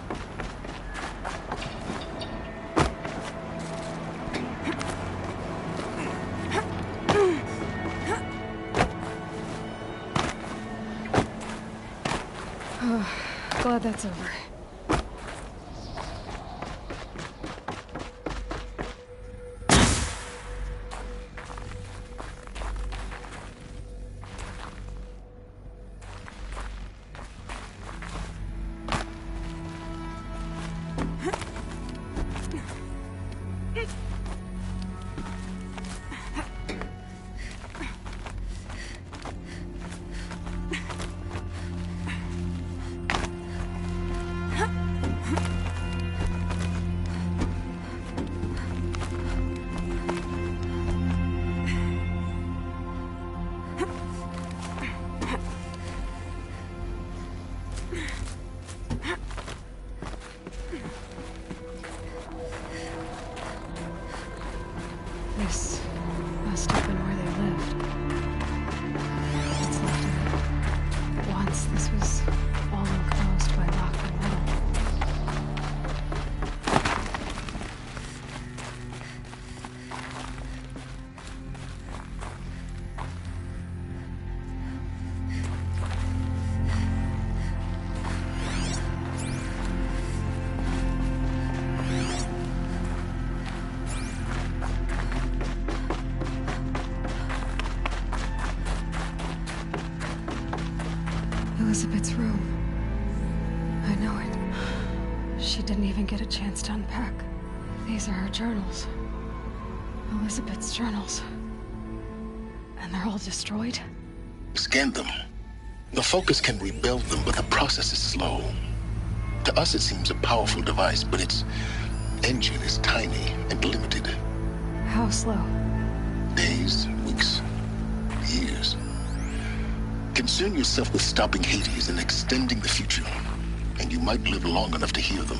Oh, glad that's over. She didn't even get a chance to unpack. These are her journals. Elizabeth's journals. And they're all destroyed? Scan them. The Focus can rebuild them, but the process is slow. To us, it seems a powerful device, but its engine is tiny and limited. How slow? Days, weeks, years. Concern yourself with stopping Hades and extending the future, and you might live long enough to hear them.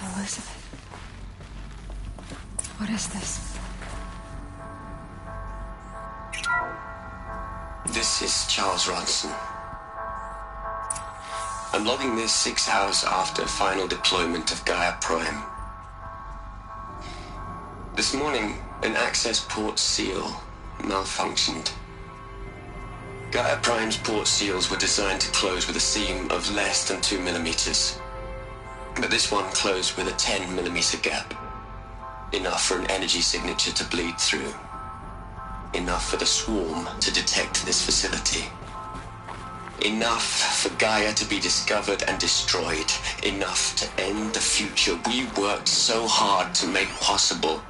Elizabeth. What is this? This is Charles Ronson. I'm logging this 6 hours after final deployment of Gaia Prime. This morning, an access port seal malfunctioned. Gaia Prime's port seals were designed to close with a seam of less than 2 millimeters. But this one closed with a 10 millimeter gap. Enough for an energy signature to bleed through. Enough for the swarm to detect this facility. Enough for Gaia to be discovered and destroyed. Enough to end the future we worked so hard to make possible.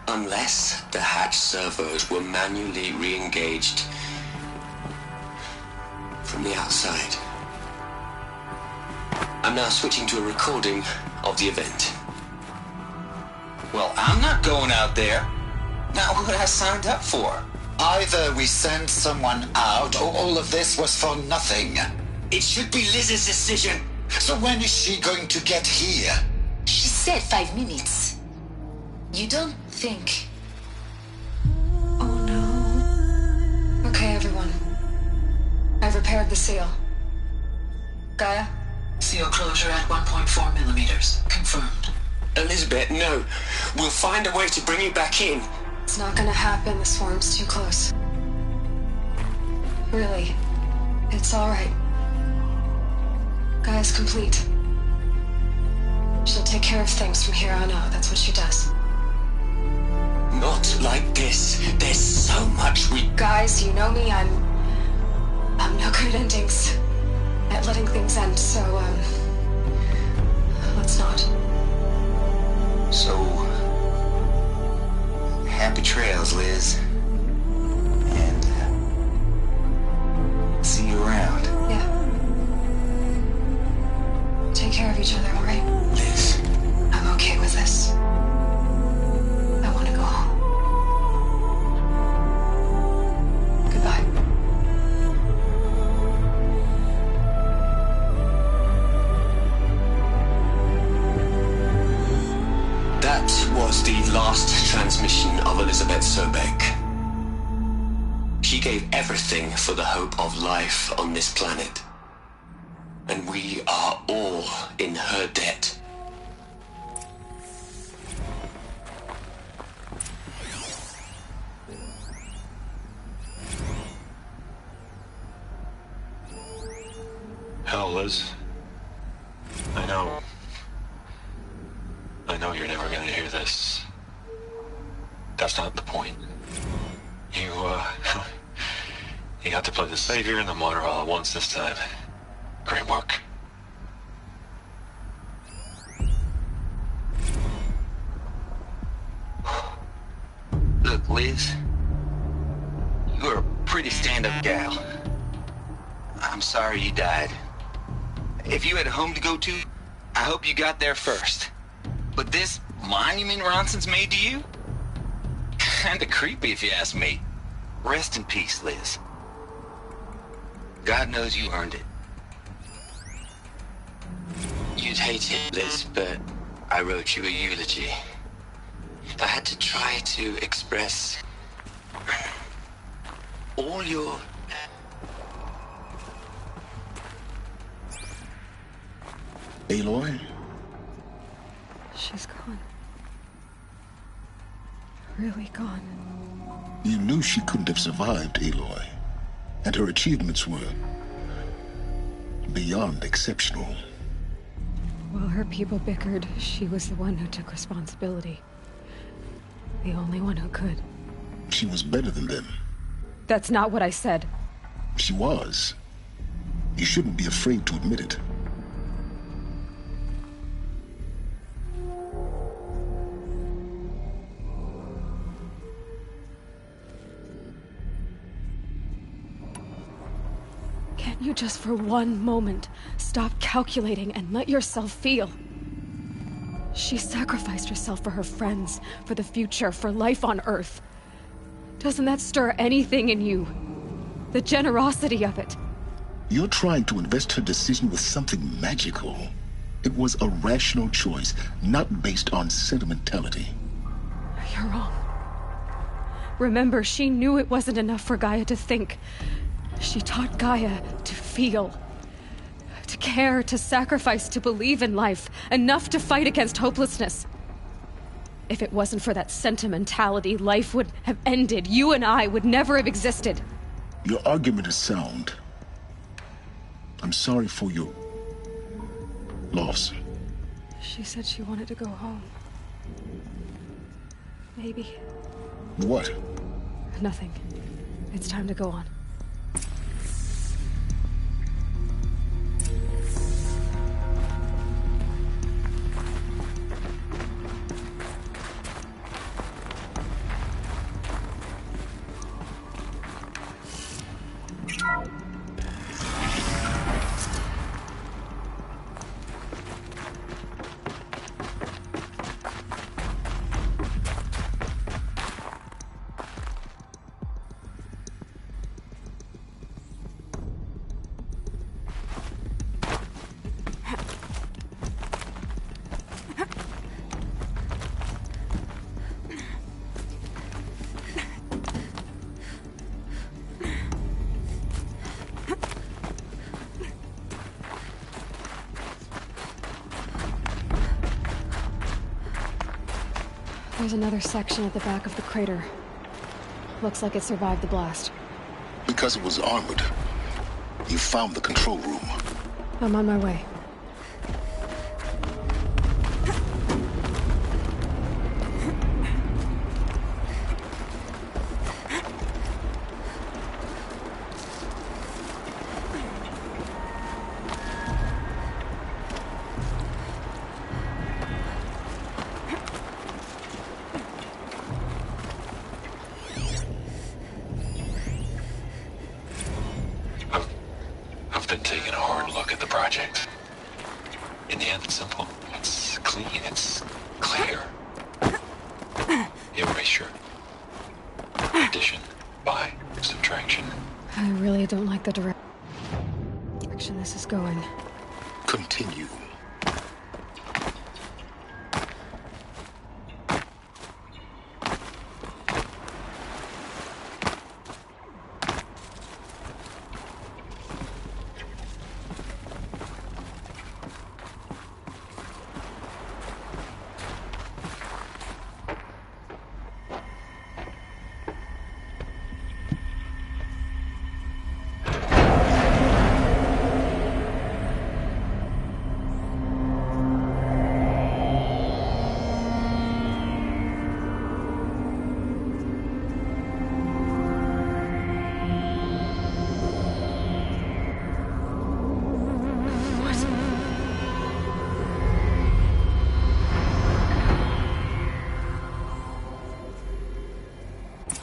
Unless the hatch servos were manually re-engaged from the outside. I'm now switching to a recording of the event. Well, I'm not going out there. Not what I signed up for. Either we send someone out, or all of this was for nothing. It should be Liz's decision. So when is she going to get here? She said 5 minutes. You don't think... Oh no. Okay, everyone. I've repaired the seal. Gaia? Seal closure at 1.4 millimeters. Confirmed. Elizabeth, no. We'll find a way to bring you back in. It's not gonna happen. The swarm's too close. Really. It's alright. Gaia's complete. She'll take care of things from here on out. That's what she does. Not like this. There's so much we... Guys, you know me. I'm no good at endings. At letting things end, so, let's not. So... happy trails, Liz. And... see you around. Yeah. Take care of each other, alright? Liz. I'm okay with this. I want to go home. Goodbye. That was the last transmission of Elizabeth Sobek. She gave everything for the hope of life on this planet. And we are all in her debt. Hell, Liz. I know you're never gonna hear this. That's not the point. You got to play the savior and the martyr all at once this time. Great work. Look, Liz. You're a pretty stand-up gal. I'm sorry you died. If you had a home to go to, I hope you got there first. But this monument Ronson's made to you? Kinda creepy if you ask me. Rest in peace, Liz. God knows you earned it. You'd hate it, Liz, but I wrote you a eulogy. I had to try to express all your... Aloy? She's gone. Really gone. You knew she couldn't have survived, Aloy. And her achievements were beyond exceptional. While her people bickered, she was the one who took responsibility. The only one who could. She was better than them. That's not what I said. She was. You shouldn't be afraid to admit it. Can't you just for one moment stop calculating and let yourself feel? She sacrificed herself for her friends, for the future, for life on Earth. Doesn't that stir anything in you? The generosity of it. You're trying to invest her decision with something magical. It was a rational choice, not based on sentimentality. You're wrong. Remember, she knew it wasn't enough for Gaia to think. She taught Gaia to feel. To care, to sacrifice, to believe in life. Enough to fight against hopelessness. If it wasn't for that sentimentality, life would have ended. You and I would never have existed. Your argument is sound. I'm sorry for your loss. She said she wanted to go home. Maybe. What? Nothing. It's time to go on. There's another section at the back of the crater. Looks like it survived the blast. Because it was armored. You found the control room. I'm on my way. I've been taking a hard look at the project. In the end, it's simple. It's clean. It's clear. Erasure. Addition. By. Subtraction. I really don't like the direction this is going. Continue.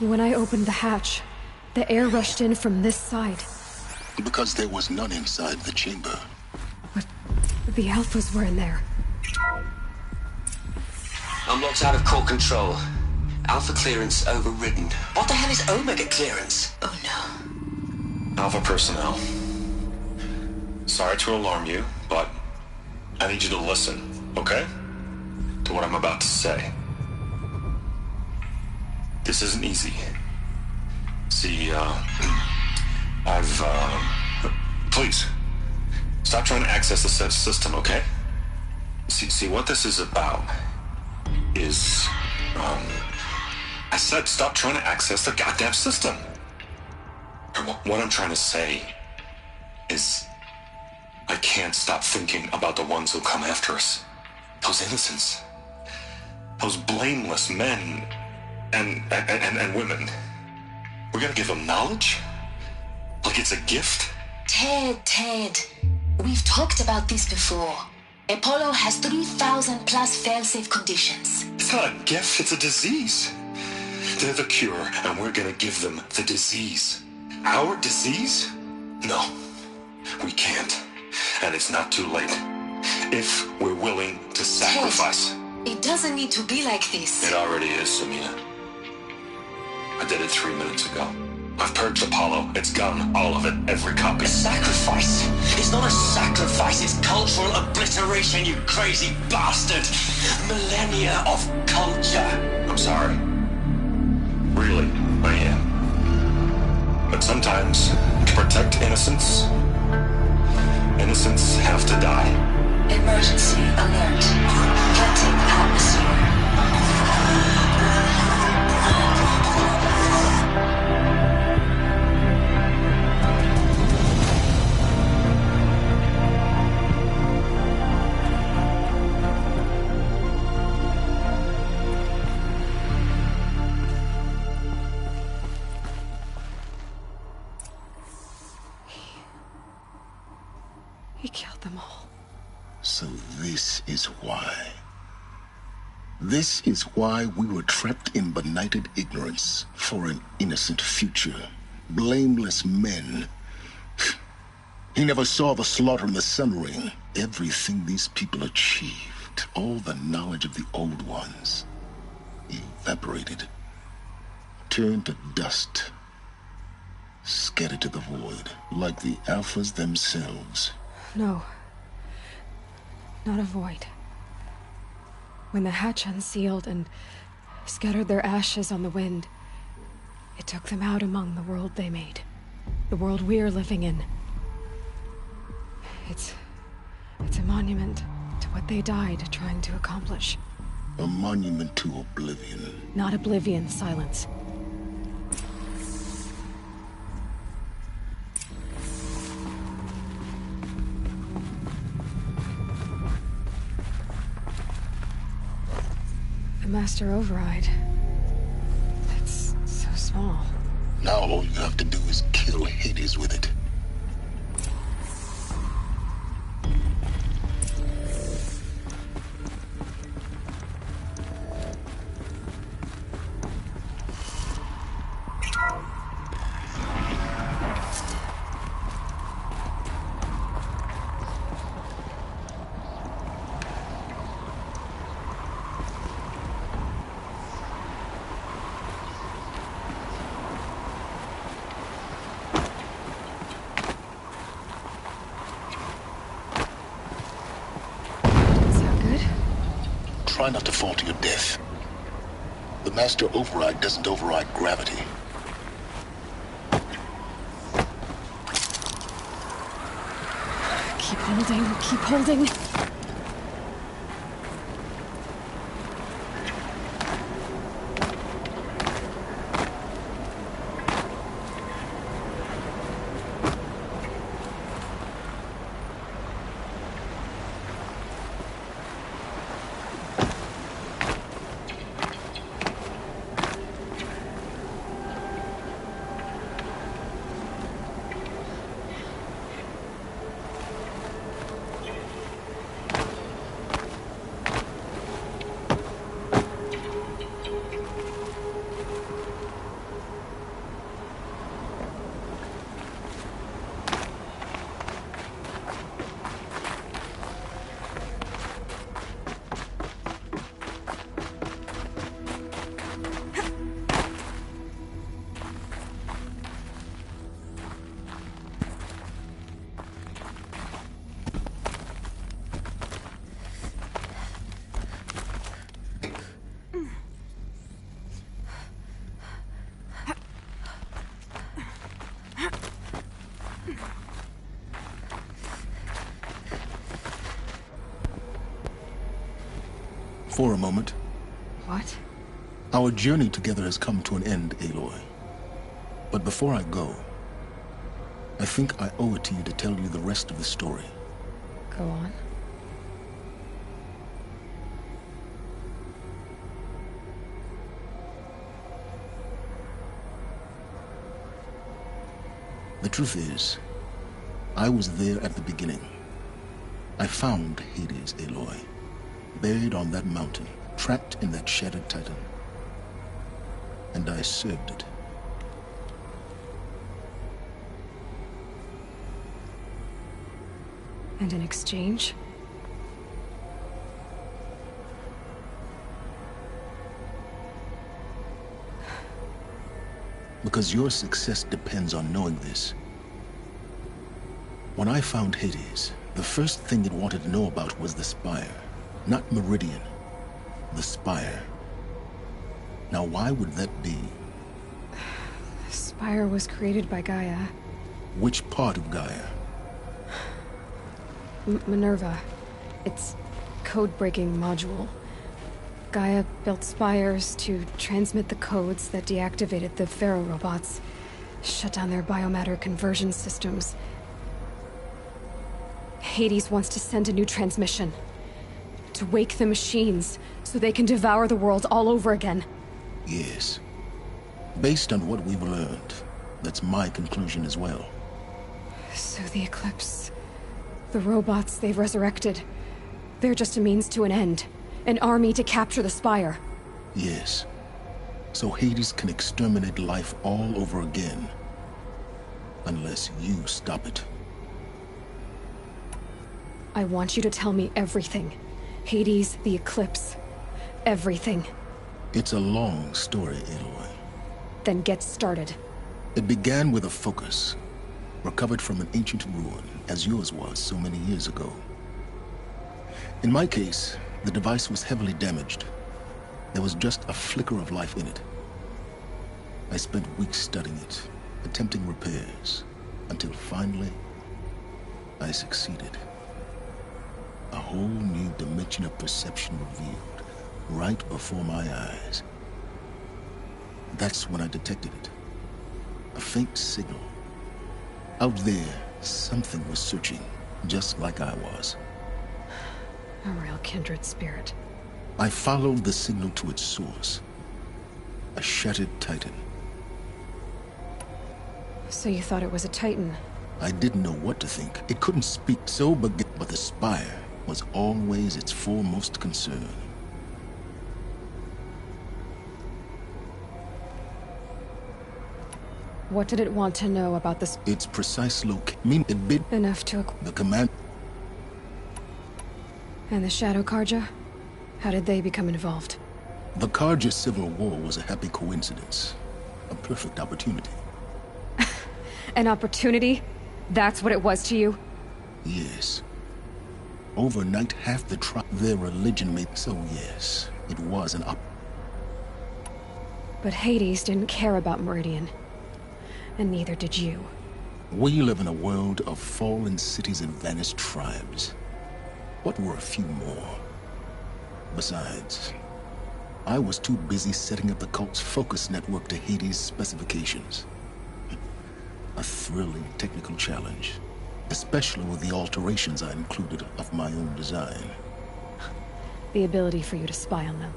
When I opened the hatch, the air rushed in from this side. Because there was none inside the chamber. But the Alphas were in there. I'm locked out of core control. Alpha clearance overridden. What the hell is Omega clearance? Oh no. Alpha personnel. Sorry to alarm you, but I need you to listen, okay? To what I'm about to say. This isn't easy. See, please, stop trying to access the system, okay? See, what this is about is, I said stop trying to access the goddamn system. What I'm trying to say is I can't stop thinking about the ones who come after us. Those innocents. Those blameless men and women. We're gonna give them knowledge? Like it's a gift? Ted. We've talked about this before. Apollo has 3,000 plus fail-safe conditions. It's not a gift, it's a disease. They're the cure, and we're gonna give them the disease. Our disease? No, we can't. And it's not too late. If we're willing to sacrifice. Ted, it doesn't need to be like this. It already is, Samina. I did it 3 minutes ago. I've purged Apollo. It's gone. All of it. Every copy. A sacrifice? It's not a sacrifice. It's cultural obliteration, you crazy bastard. Millennia of culture. I'm sorry. Really, I am. But sometimes, to protect innocence, innocents have to die. Emergency alert. Flooding atmosphere. He killed them all. So this is why. This is why we were trapped in benighted ignorance for an innocent future. Blameless men. He never saw the slaughter in the sun ring. Everything these people achieved, all the knowledge of the old ones, evaporated, turned to dust, scattered to the void, like the Alphas themselves. No. Not a void. When the hatch unsealed and scattered their ashes on the wind, it took them out among the world they made. The world we're living in. It's a monument to what they died trying to accomplish. A monument to oblivion. Not oblivion, silence. The master override. That's so small. Now all you have to do is kill Hades with it. Try not to fall to your death. The master override doesn't override gravity. Keep holding, keep holding. For a moment, What? Our journey together has come to an end, Aloy. But before I go, I think I owe it to you to tell you the rest of the story. Go on. The truth is, I was there at the beginning. I found Hades, Aloy, buried on that mountain, trapped in that shattered titan. And I served it. And in exchange? Because your success depends on knowing this. When I found Hades, the first thing it wanted to know about was the Spire. Not Meridian. The Spire. Now why would that be? The Spire was created by Gaia. Which part of Gaia? Minerva. Its code-breaking module. Gaia built spires to transmit the codes that deactivated the Pharaoh robots, shut down their biomatter conversion systems. Hades wants to send a new transmission. To wake the machines, so they can devour the world all over again. Yes. Based on what we've learned, that's my conclusion as well. So the Eclipse... the robots they've resurrected... they're just a means to an end. An army to capture the Spire. Yes. So Hades can exterminate life all over again. Unless you stop it. I want you to tell me everything. Hades, the Eclipse. Everything. It's a long story, Aloy. Then get started. It began with a focus. Recovered from an ancient ruin, as yours was so many years ago. In my case, the device was heavily damaged. There was just a flicker of life in it. I spent weeks studying it, attempting repairs, until finally, I succeeded. A whole new dimension of perception revealed, right before my eyes. That's when I detected it. A faint signal. Out there, something was searching, just like I was. A real kindred spirit. I followed the signal to its source. A shattered titan. So you thought it was a titan? I didn't know what to think. It couldn't speak, but the Spire was always its foremost concern. What did it want to know about this? Its precise location. It bid enough to... The command... And the Shadow Karja? How did they become involved? The Karja civil war was a happy coincidence. A perfect opportunity. An opportunity? That's what it was to you? Yes. Overnight, half the tribe, their religion made... So yes, it was an But Hades didn't care about Meridian. And neither did you. We live in a world of fallen cities and vanished tribes. What were a few more? Besides, I was too busy setting up the cult's focus network to Hades' specifications. A thrilling technical challenge, especially with the alterations I included of my own design. The ability for you to spy on them.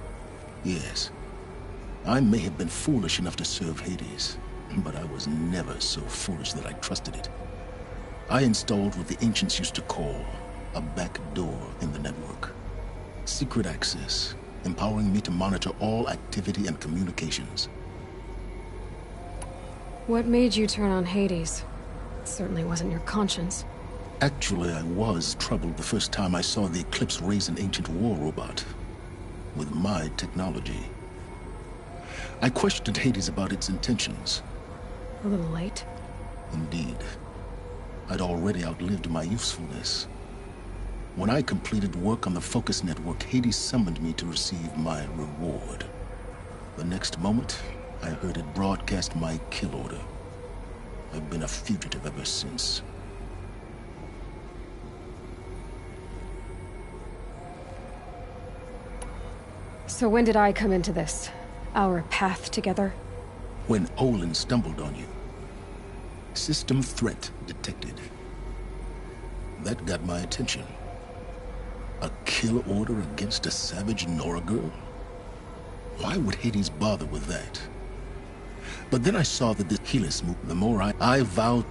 Yes. I may have been foolish enough to serve Hades, but I was never so foolish that I trusted it. I installed what the ancients used to call a back door in the network. Secret access, empowering me to monitor all activity and communications. What made you turn on Hades? It certainly wasn't your conscience. Actually, I was troubled the first time I saw the Eclipse raise an ancient war robot. With my technology. I questioned Hades about its intentions. A little late. Indeed. I'd already outlived my usefulness. When I completed work on the Focus Network, Hades summoned me to receive my reward. The next moment, I heard it broadcast my kill order. I've been a fugitive ever since. So when did I come into this? Our path together? When Olin stumbled on you. System threat detected. That got my attention. A kill order against a savage Nora girl? Why would Hades bother with that? But then I saw that this Helis move, the more I vowed.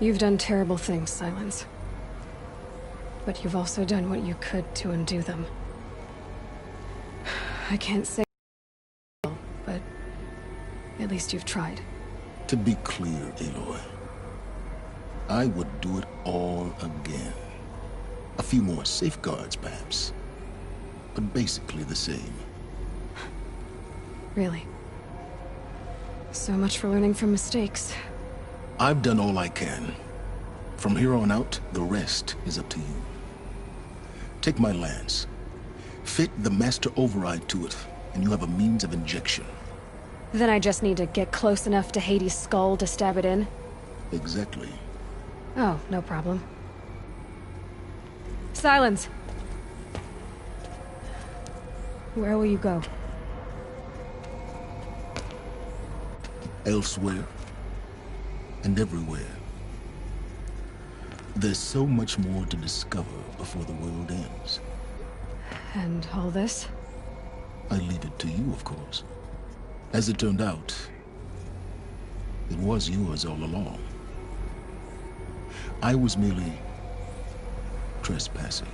You've done terrible things, Silence. But you've also done what you could to undo them. I can't say, but at least you've tried. To be clear, Aloy, I would do it all again. A few more safeguards, perhaps, but basically the same. Really? So much for learning from mistakes. I've done all I can. From here on out, the rest is up to you. Take my lance. Fit the master override to it, and you have a means of injection. Then I just need to get close enough to Hades' skull to stab it in? Exactly. Oh, no problem. Silence! Where will you go? Elsewhere. And everywhere. There's so much more to discover before the world ends. And all this? I leave it to you, of course. As it turned out, it was yours all along. I was merely trespassing.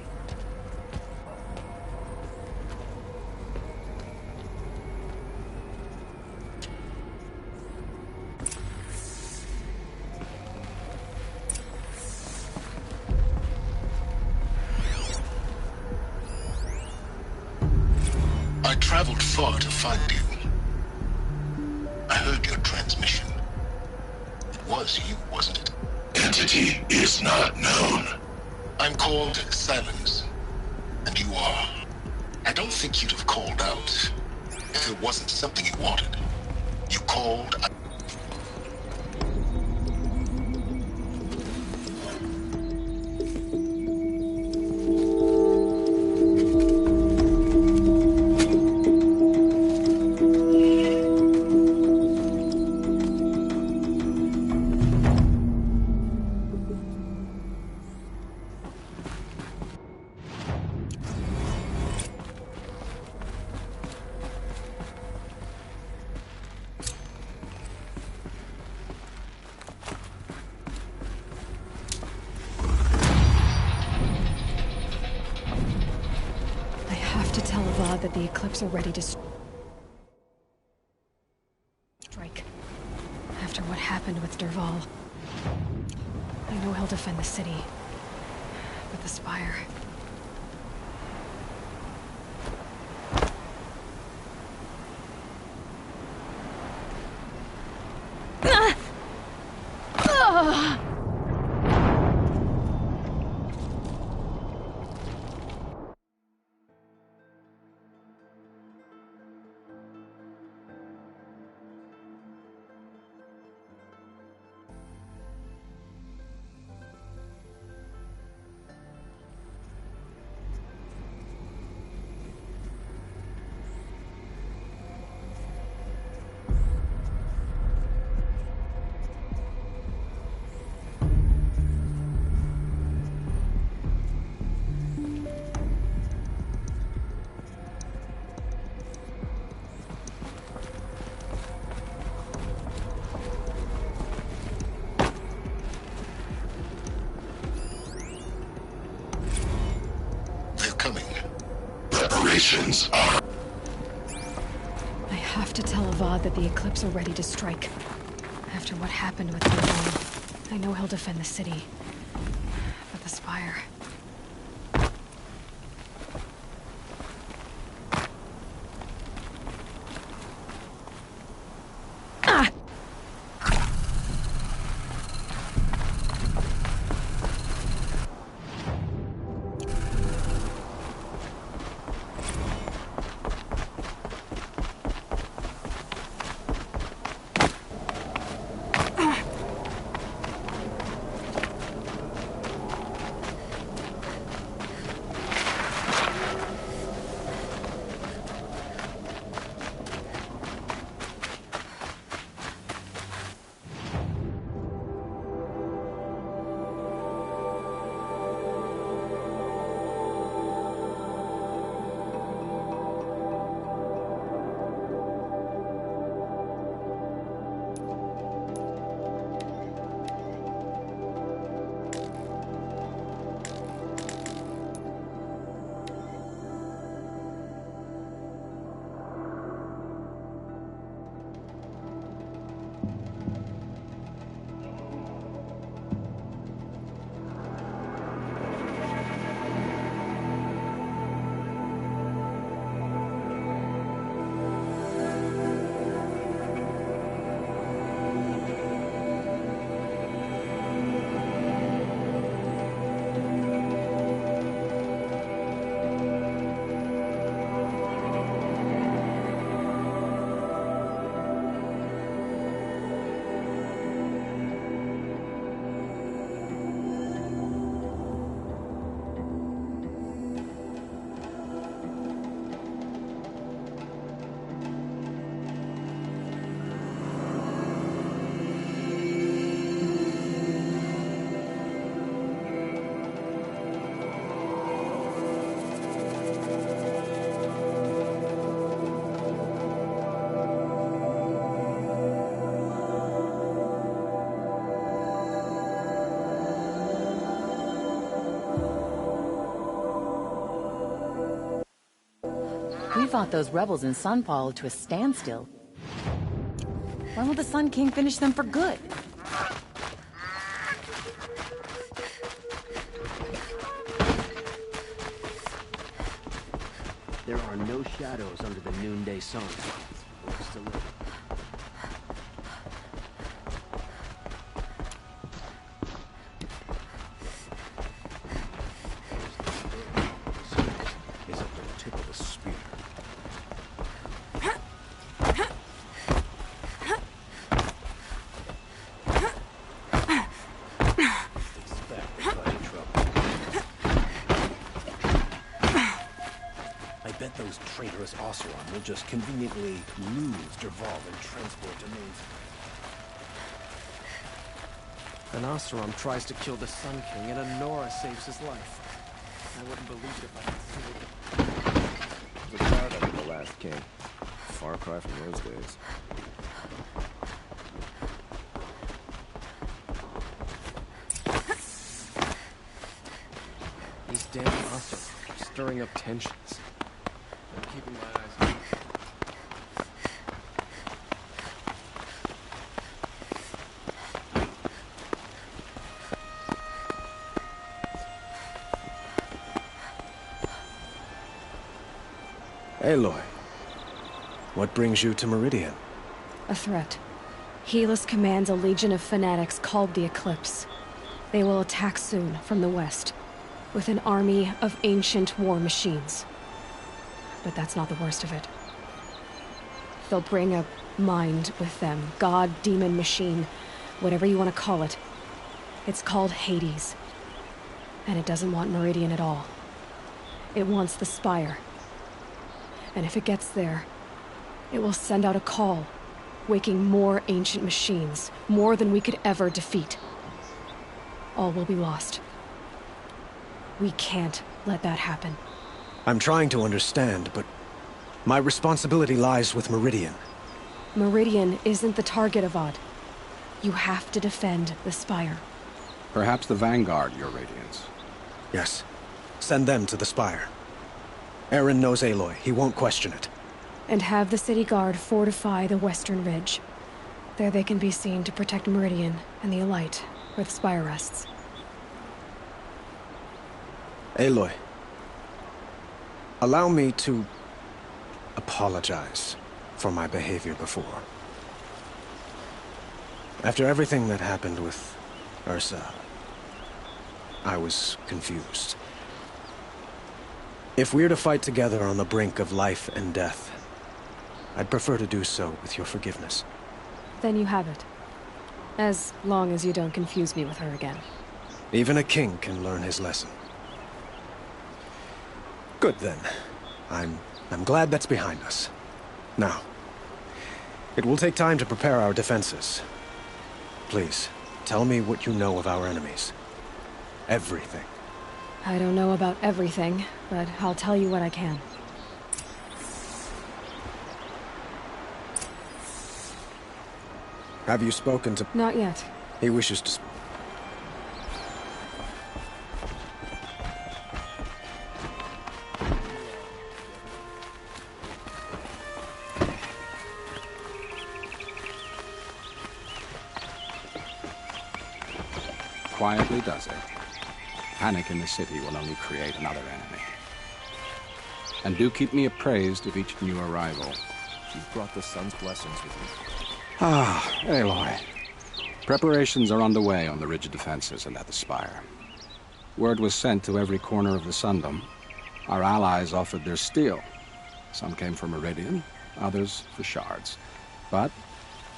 I traveled far to find you. I heard your transmission. It was you, wasn't it? Entity is not known. I'm called Silence, and you are. I don't think you'd have called out if it wasn't something you wanted. You called. That the Eclipse are ready to strike. After what happened with Dervahl. I know he'll defend the city. But the Spire... Preparations are... I have to tell Avad that the Eclipse are ready to strike. After what happened with Dervahl, I know he'll defend the city. But the Spire... fought those rebels in Sunfall to a standstill. When will the Sun King finish them for good? There are no shadows under the noonday sun. Works to live. Is at the tip of the spear. Those traitorous Oseram will just conveniently lose Derval and transport domains. An Oseram tries to kill the Sun King, and a Nora saves his life. I wouldn't believe it if I could see it. The paradise of the last king. Far cry from those days. These damn Oseram stirring up tensions. Keeping my eyes on. Aloy, what brings you to Meridian? A threat. Helis commands a legion of fanatics called the Eclipse. They will attack soon from the west, with an army of ancient war machines. But that's not the worst of it. They'll bring a mind with them. God, demon, machine, whatever you want to call it. It's called Hades. And it doesn't want Meridian at all. It wants the Spire. And if it gets there, it will send out a call, waking more ancient machines, more than we could ever defeat. All will be lost. We can't let that happen. I'm trying to understand, but my responsibility lies with Meridian. Meridian isn't the target, Avad. You have to defend the Spire. Perhaps the Vanguard, Your Radiance. Yes. Send them to the Spire. Aaron knows Aloy. He won't question it. And have the City Guard fortify the Western Ridge. There they can be seen to protect Meridian and the Elite, where the Spire rests. Aloy. Allow me to apologize for my behavior before. After everything that happened with Ursa, I was confused. If we're to fight together on the brink of life and death, I'd prefer to do so with your forgiveness. Then you have it. As long as you don't confuse me with her again. Even a king can learn his lesson. Good then. I'm glad that's behind us. Now, it will take time to prepare our defenses. Please, tell me what you know of our enemies. Everything. I don't know about everything, but I'll tell you what I can. Have you spoken to... Not yet. He wishes to... Quietly does it. Panic in the city will only create another enemy. And do keep me appraised of each new arrival. You've brought the sun's blessings with you. Ah, Aloy. Preparations are underway on the rigid defenses and at the Spire. Word was sent to every corner of the Sundom. Our allies offered their steel. Some came for Meridian, others for shards. But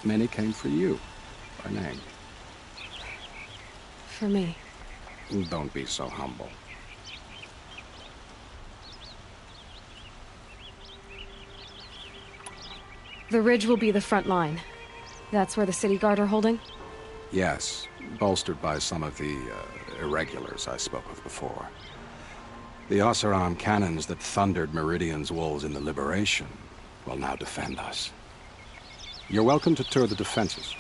many came for you, by name. For me. Don't be so humble. The ridge will be the front line. That's where the City Guard are holding? Yes, bolstered by some of the irregulars I spoke of before. The Oseram cannons that thundered Meridian's walls in the Liberation will now defend us. You're welcome to tour the defenses.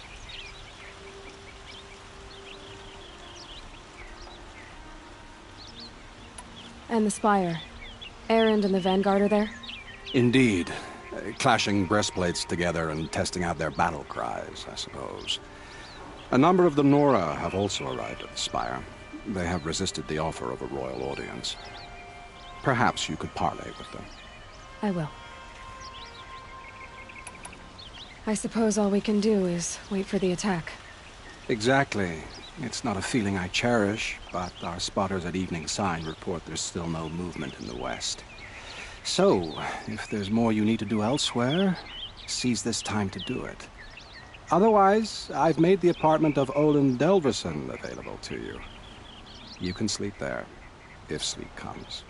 And the Spire. Erend and the Vanguard are there? Indeed. Clashing breastplates together and testing out their battle cries, I suppose. A number of the Nora have also arrived at the spire. They have resisted the offer of a royal audience. Perhaps you could parley with them. I will. I suppose all we can do is wait for the attack. Exactly. It's not a feeling I cherish, but our spotters at Evening Sign report there's still no movement in the west. So, if there's more you need to do elsewhere, seize this time to do it. Otherwise, I've made the apartment of Olin Delverson available to you. You can sleep there, if sleep comes.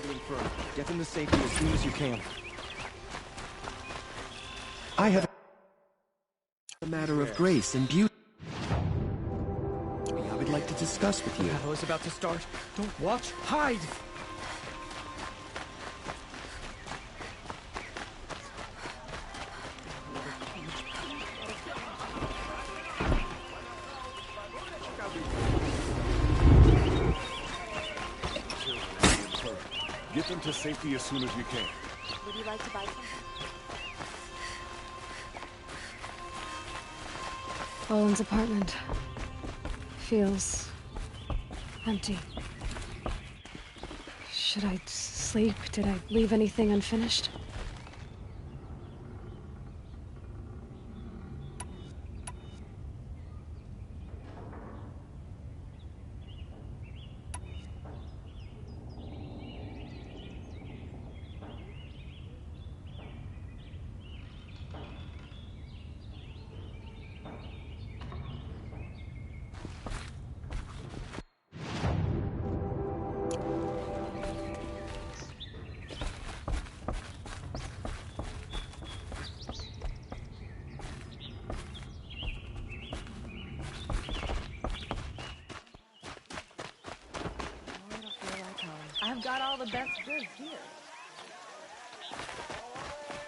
the Inferno. Get them to safety as soon as you can. I have a matter of grace and beauty. I would like to discuss with you. Battle is about to start. Don't watch. Hide! Get them to safety as soon as you can. Would you like to buy some? Owen's apartment feels empty. Should I sleep? Did I leave anything unfinished? I've got all the best goods here.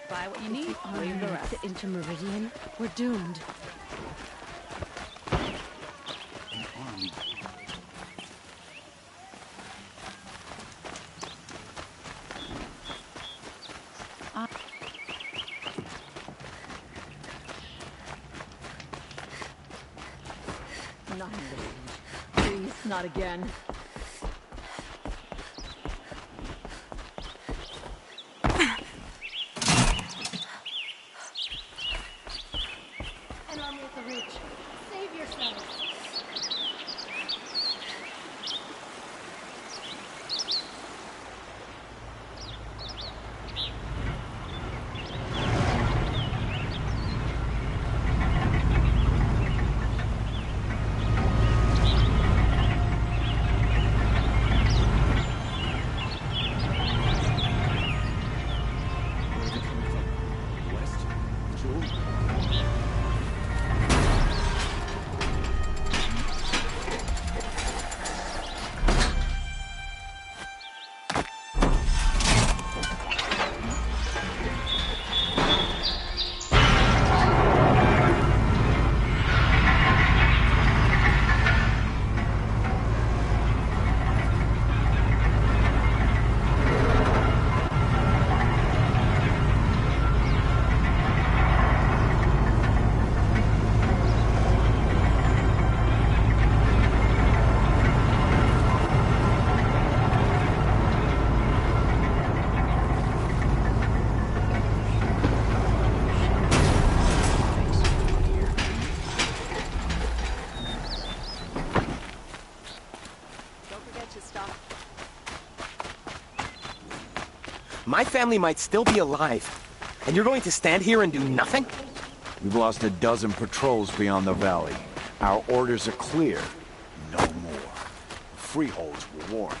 Buy what you need, leave the rest. Into Meridian, we're doomed. An army. Not in the range. Please, not again. My family might still be alive, and you're going to stand here and do nothing? We've lost a dozen patrols beyond the valley. Our orders are clear. No more. Freeholds were warned.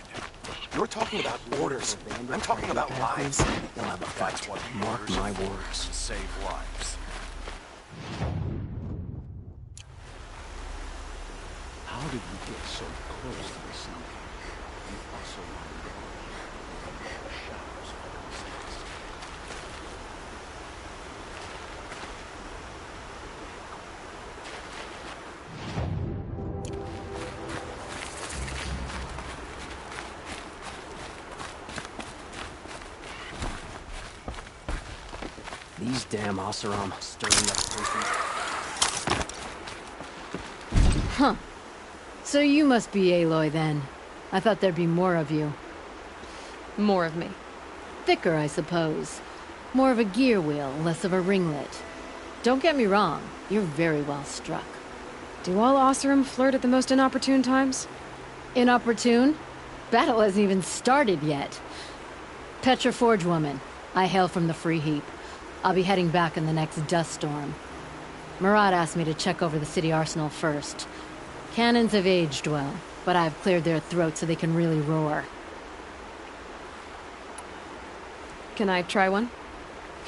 You're talking about orders. I'm talking about lives. We'll have a fight. That's what Mark my words. Save lives. How did we get so close to the sun? We also wanted to go the shadows of distance. These damn Oseram stirring up patients. Huh. So you must be Aloy then. I thought there'd be more of you. More of me. Thicker, I suppose. More of a gear wheel, less of a ringlet. Don't get me wrong, you're very well struck. Do all Oseram flirt at the most inopportune times? Inopportune? Battle hasn't even started yet. Petra Forge woman. I hail from the Free Heap. I'll be heading back in the next dust storm. Murad asked me to check over the city arsenal first. Cannons have aged well, but I've cleared their throats so they can really roar. Can I try one?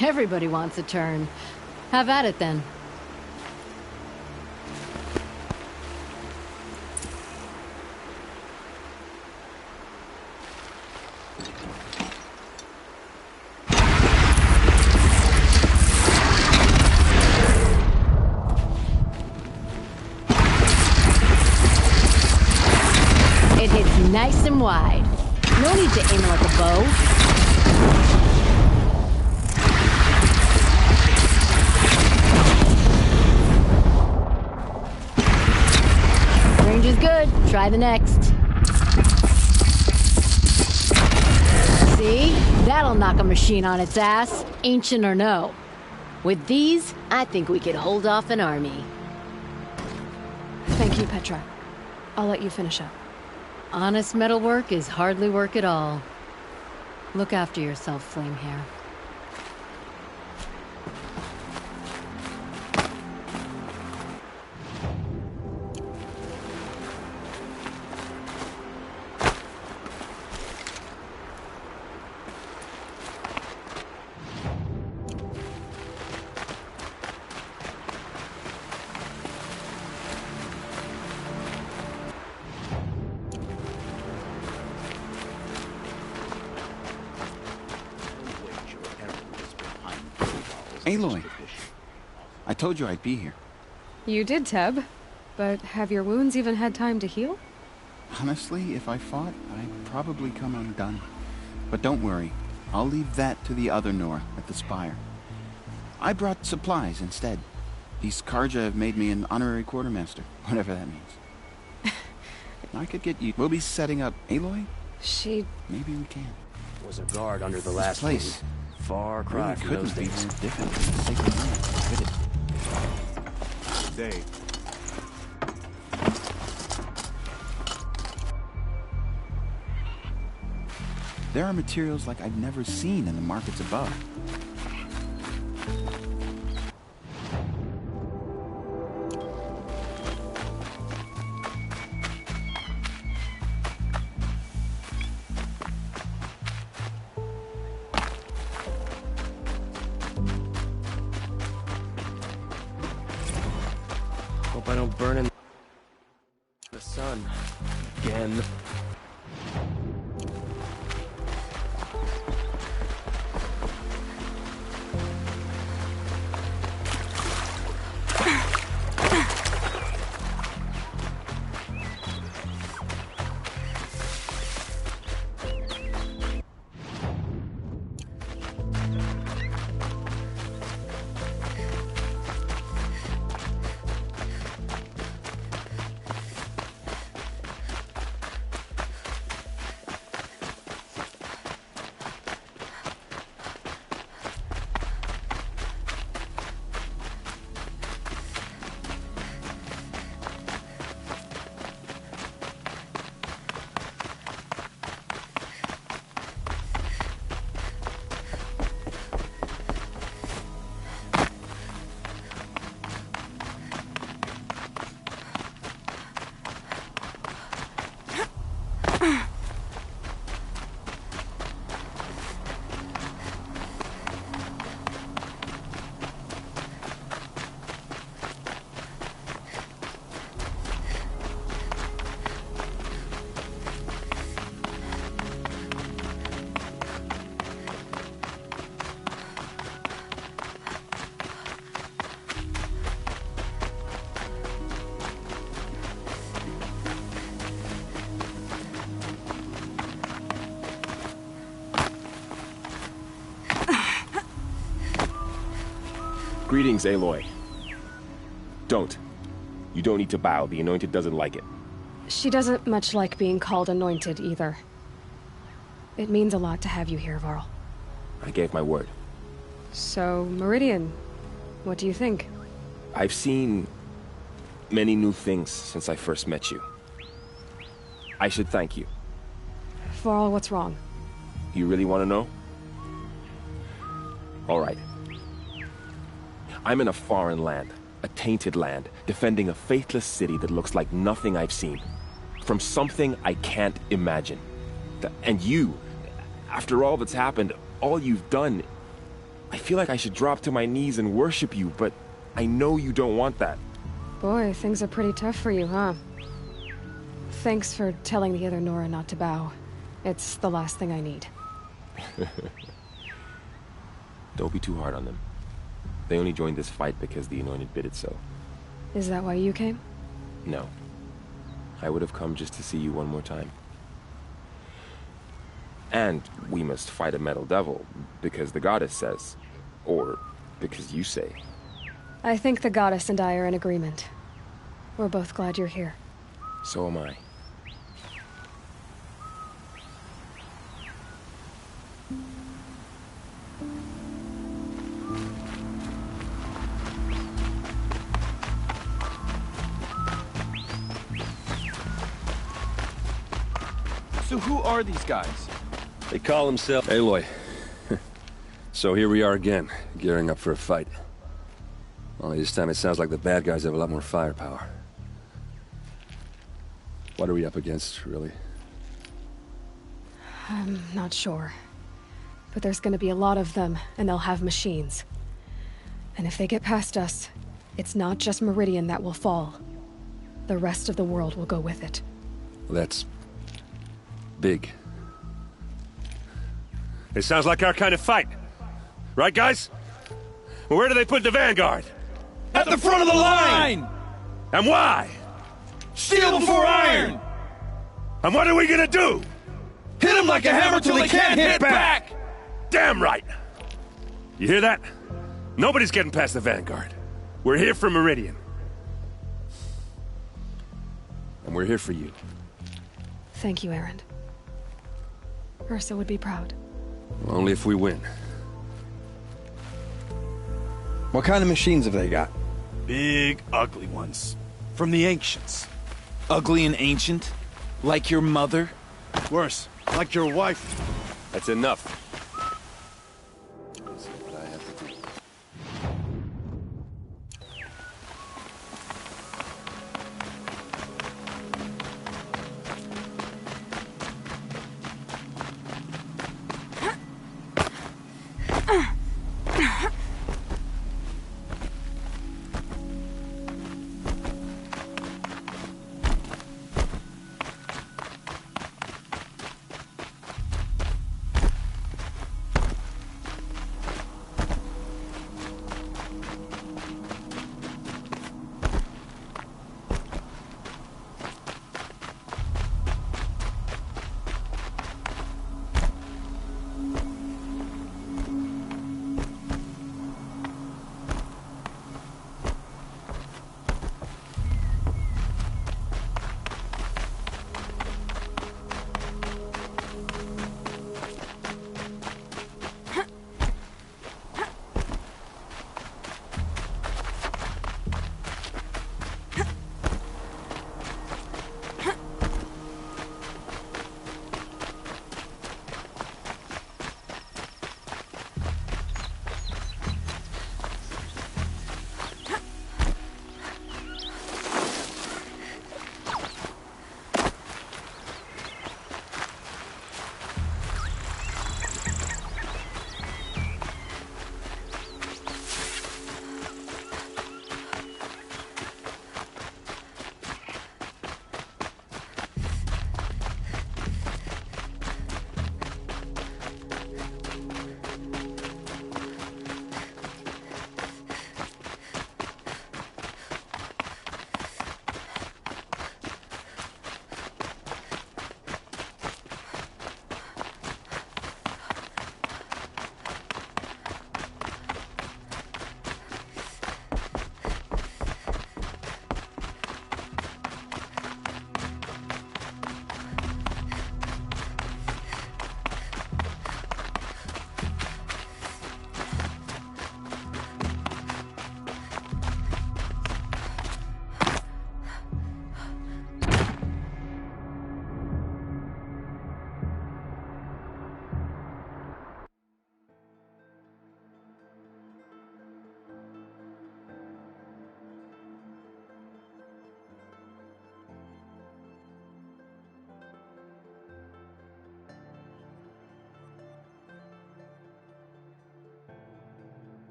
Everybody wants a turn. Have at it then. It hits nice and wide. No need to aim like a bow. Range is good. Try the next. See? That'll knock a machine on its ass, ancient or no. With these, I think we could hold off an army. Thank you, Petra. I'll let you finish up. Honest metalwork is hardly work at all. Look after yourself, Flamehair. Aloy, I told you I'd be here. You did, Teb. But have your wounds even had time to heal? Honestly, if I fought, I'd probably come undone. But don't worry, I'll leave that to the other Nora at the Spire. I brought supplies instead. These Karja have made me an honorary quartermaster, whatever that means. I could get you. We'll be setting up Aloy? Maybe we can. Was a guard under the last place. Far cry Really from couldn't those be days. more different than the sacred land. Could it? Dave. There are materials like I've never seen in the markets above. Hope I don't burn in the sun again. Greetings, Aloy. Don't. You don't need to bow. The Anointed doesn't like it. She doesn't much like being called Anointed, either. It means a lot to have you here, Varl. I gave my word. So, Meridian, what do you think? I've seen many new things since I first met you. I should thank you. Varl, what's wrong? You really want to know? All right. I'm in a foreign land, a tainted land, defending a faithless city that looks like nothing I've seen. From something I can't imagine. And you, after all that's happened, all you've done, I feel like I should drop to my knees and worship you, but I know you don't want that. Boy, things are pretty tough for you, huh? Thanks for telling the other Nora not to bow. It's the last thing I need. Don't be too hard on them. They only joined this fight because the Anointed bid it so. Is that why you came? No. I would have come just to see you one more time. And we must fight a metal devil, because the goddess says. Or because you say. I think the goddess and I are in agreement. We're both glad you're here. So am I. So who are these guys? They call themselves Aloy. So here we are again, gearing up for a fight. Only this time it sounds like the bad guys have a lot more firepower. What are we up against, really? I'm not sure. But there's gonna be a lot of them, and they'll have machines. And if they get past us, it's not just Meridian that will fall. The rest of the world will go with it. Well, that's big. It sounds like our kind of fight. Right, guys? Well, where do they put the vanguard? At the front of the line! And why? Steel before iron! And what are we gonna do? Hit them like a hammer till they can't hit back! Damn right! You hear that? Nobody's getting past the vanguard. We're here for Meridian. And we're here for you. Thank you, Erend. Ursa would be proud. Only if we win. What kind of machines have they got? Big, ugly ones. From the ancients. Ugly and ancient? Like your mother? Worse, like your wife. That's enough. Let's see what I have to do.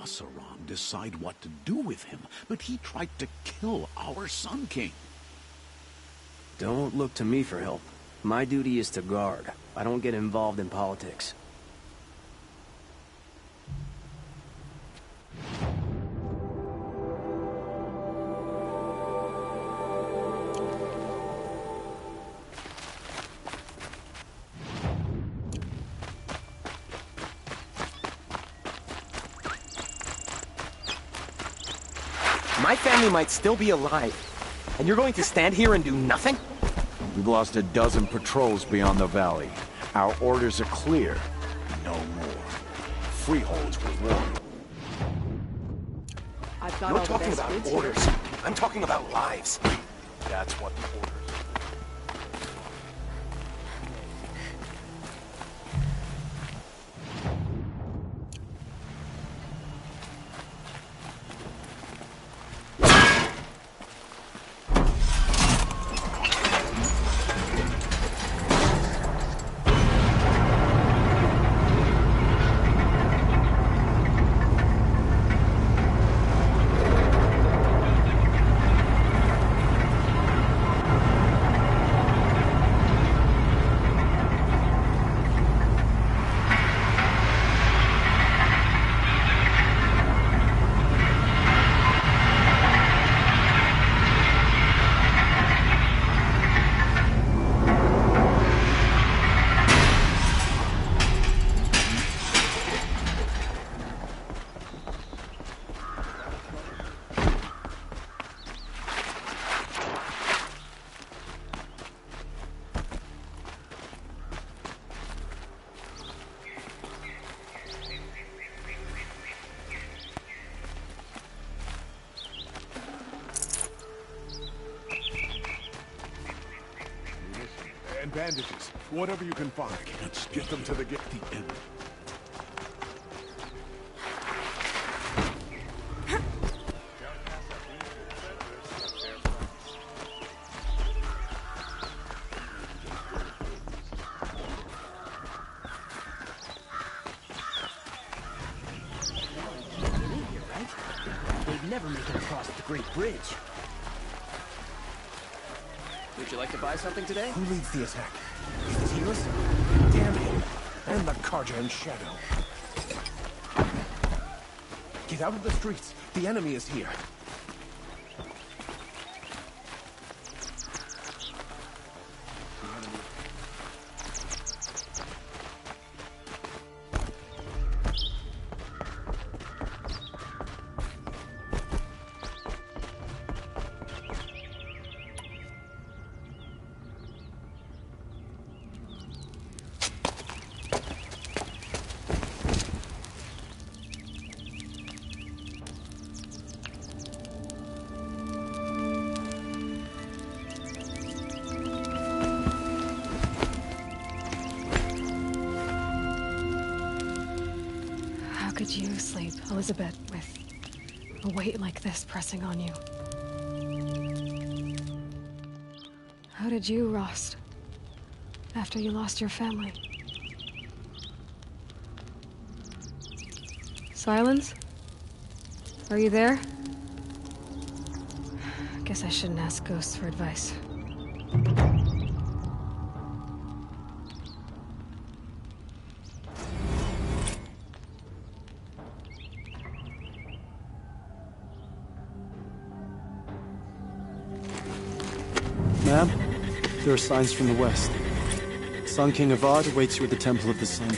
Asaram decide what to do with him, but he tried to kill our Sun King. Don't look to me for help. My duty is to guard. I don't get involved in politics. My family might still be alive, and you're going to stand here and do nothing? We've lost a dozen patrols beyond the valley. Our orders are clear. No more. Freeholds were warned. I've got You're all the talking best about goods orders. here. I'm talking about lives. That's what the orders are. And bandages. Whatever you can find. Get them to the end. They'd never make it across the Great Bridge. Would you like to buy something today? Who leads the attack? The healers? Damn him! And the Karja in shadow. Get out of the streets. The enemy is here. How could you sleep, Elizabeth, with a weight like this pressing on you? How did you rest after you lost your family? Silence? Are you there? Guess I shouldn't ask ghosts for advice. Ma'am, there are signs from the west. Sun King Avad awaits you at the Temple of the Sun.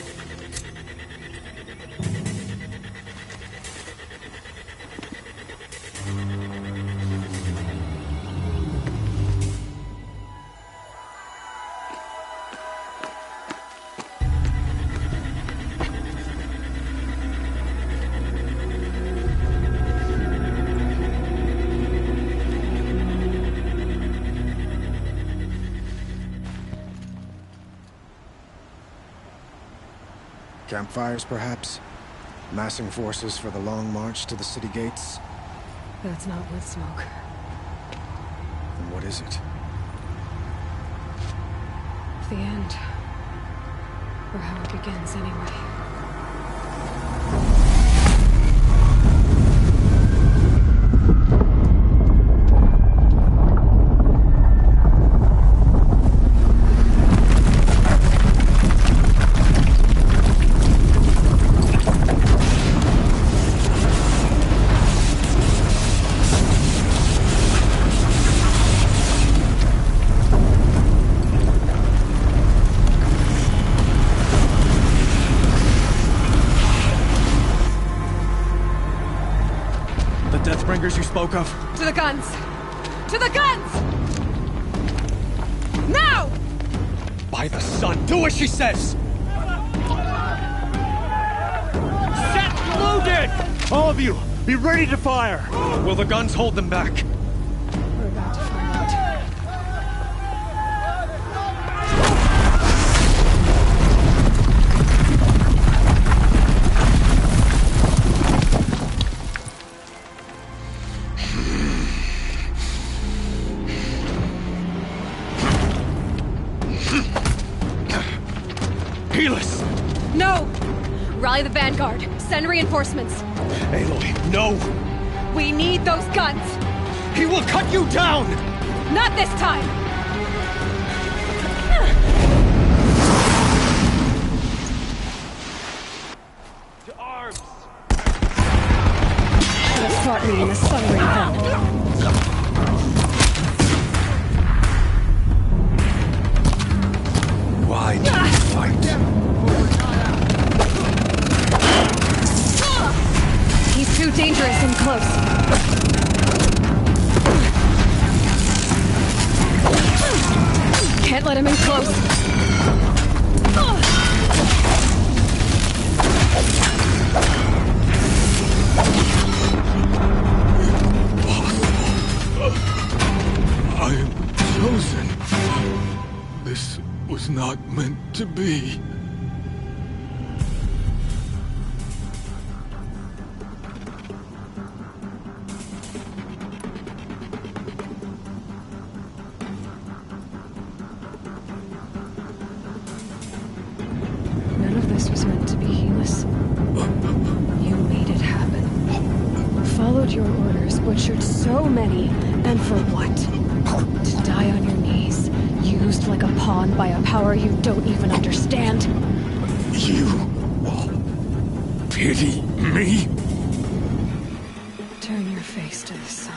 Campfires, perhaps? Massing forces for the long march to the city gates? That's not wood smoke. Then what is it? The end. Or how it begins, anyway. Deathbringers you spoke of? To the guns! To the guns! Now! By the sun, do as she says! Set loaded! All of you, be ready to fire! Will the guns hold them back? We're about to find out. Helis! No! Rally the vanguard. Send reinforcements. Aloy, no! We need those guns! He will cut you down! Not this time! To arms! Should have fought me in the sun ray then. Why do you fight? He's too dangerous and close. Can't let him in close. I am chosen. This was not meant to be. None of this was meant to be, Helis. You made it happen. Followed your orders, butchered so many, and for what? To die on your knees, used like a pawn by a power you don't even understand. You pity me? Turn your face to the sun.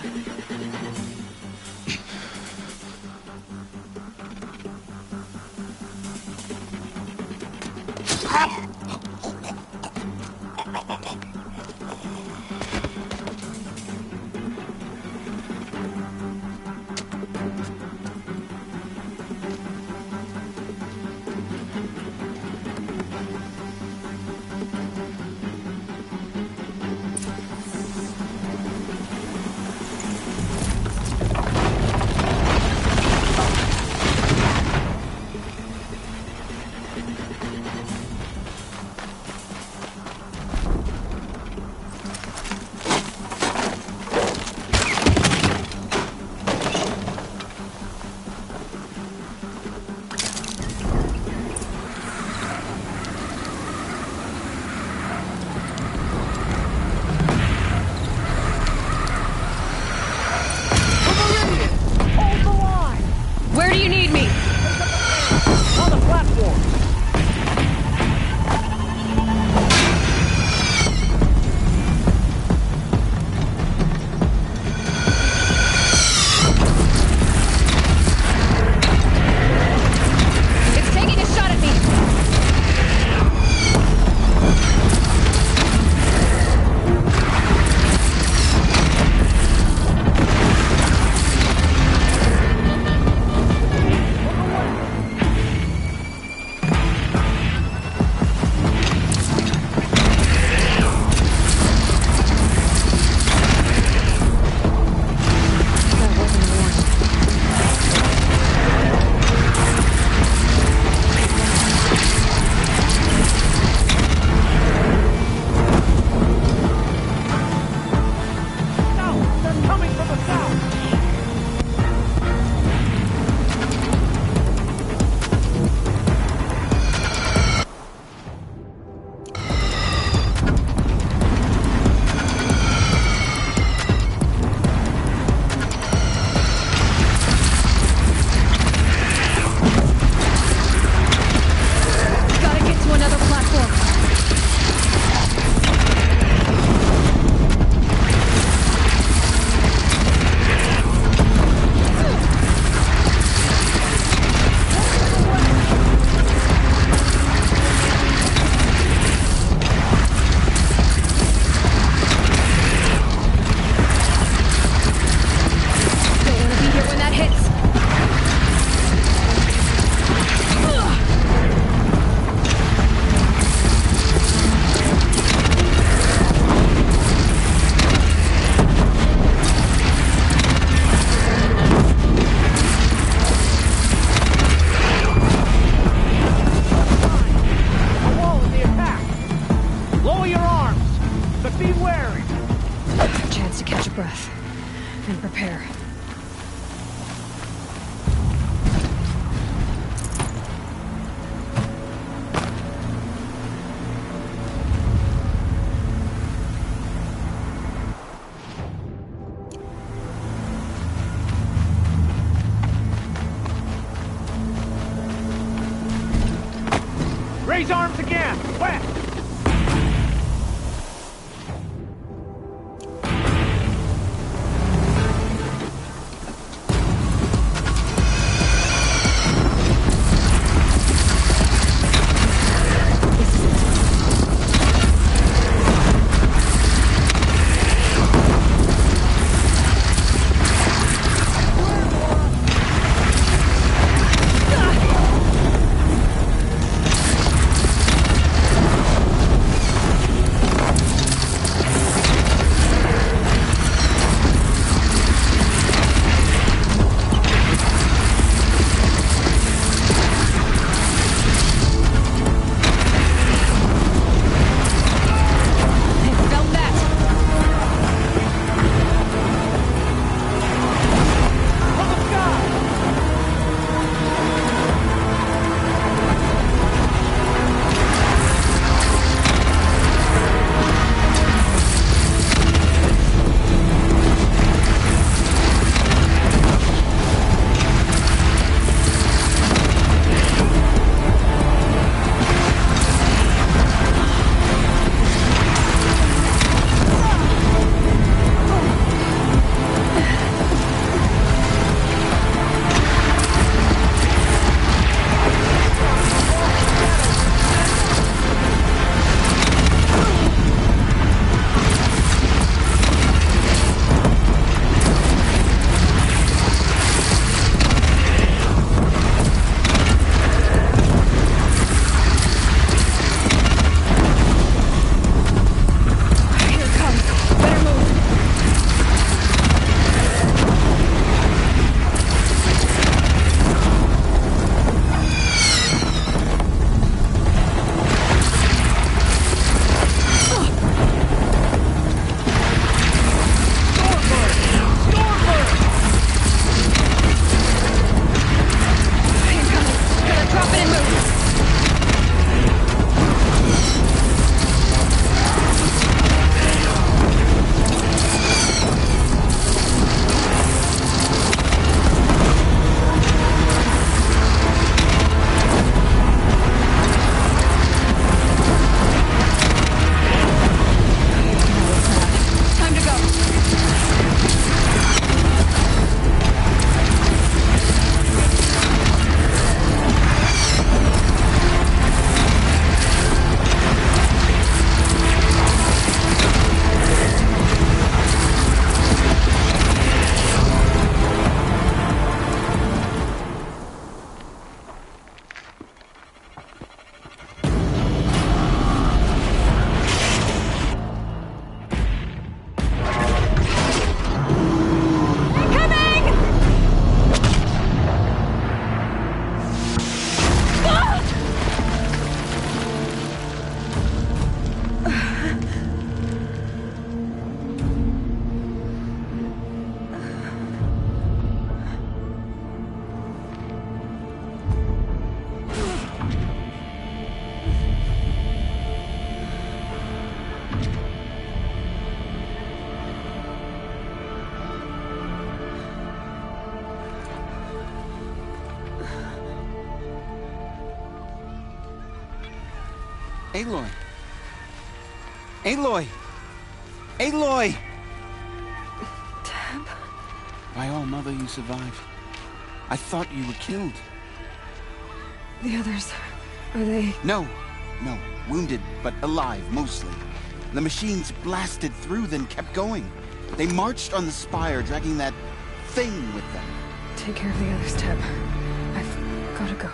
Lower your arms, but be wary. A chance to catch a breath and prepare. Raise arms again! West! Aloy! Aloy! Aloy! Tab? By all, Mother, you survived. I thought you were killed. The others, are they... No. Wounded, but alive, mostly. The machines blasted through, then kept going. They marched on the spire, dragging that thing with them. Take care of the others, Tab. I've gotta go.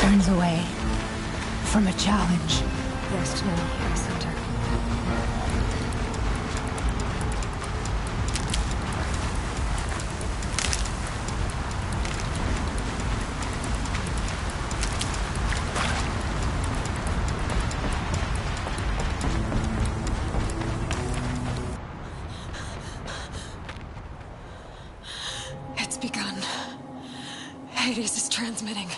turns away from a challenge. Rest now, Center. It's begun. Hades is transmitting.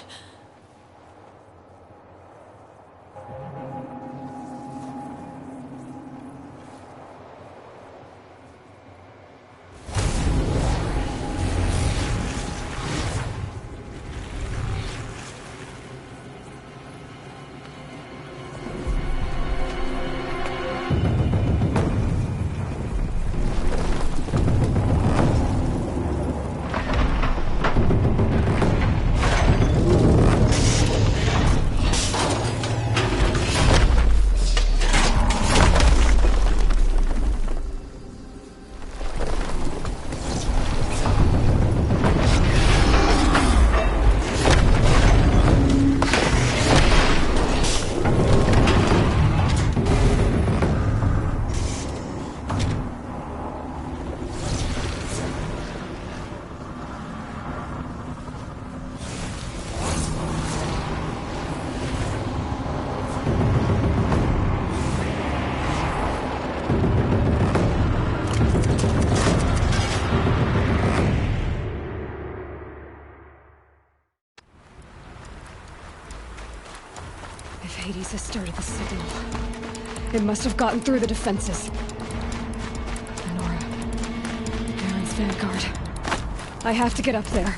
If Hades has started the signal, it must have gotten through the defenses. Nora, Aaron's vanguard. I have to get up there.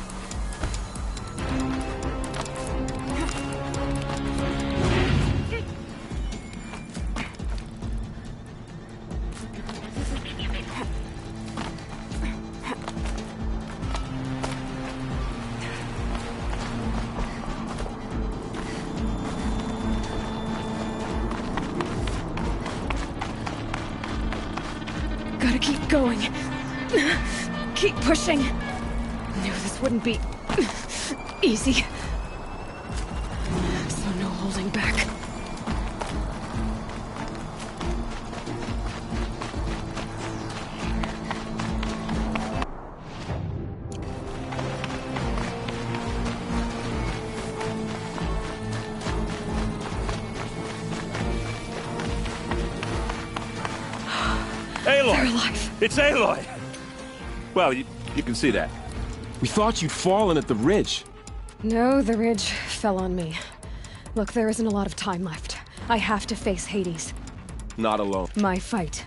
Gotta keep going. Keep pushing. Knew this wouldn't be easy. So no holding back. Aloy! They're alive. It's Aloy! Well, you can see that. We thought you'd fallen at the ridge. No, the ridge fell on me. Look, there isn't a lot of time left. I have to face Hades. Not alone. My fight.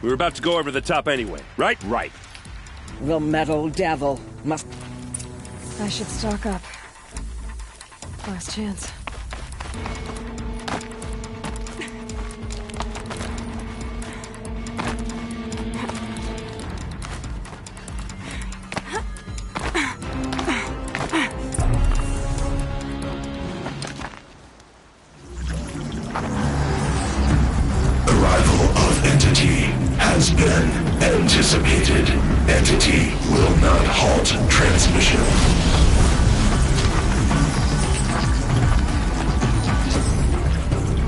We were about to go over the top anyway, right? Right. The metal devil must... I should stock up. Last chance. Has been anticipated. Entity will not halt transmission.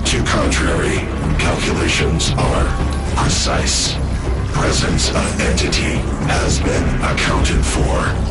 To contrary, calculations are precise. Presence of entity has been accounted for.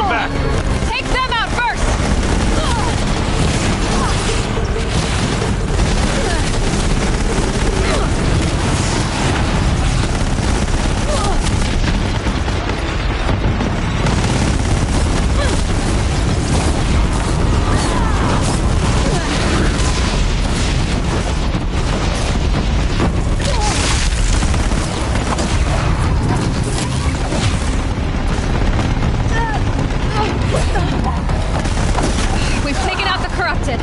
them back! Take them out first! We've taken out the corrupted.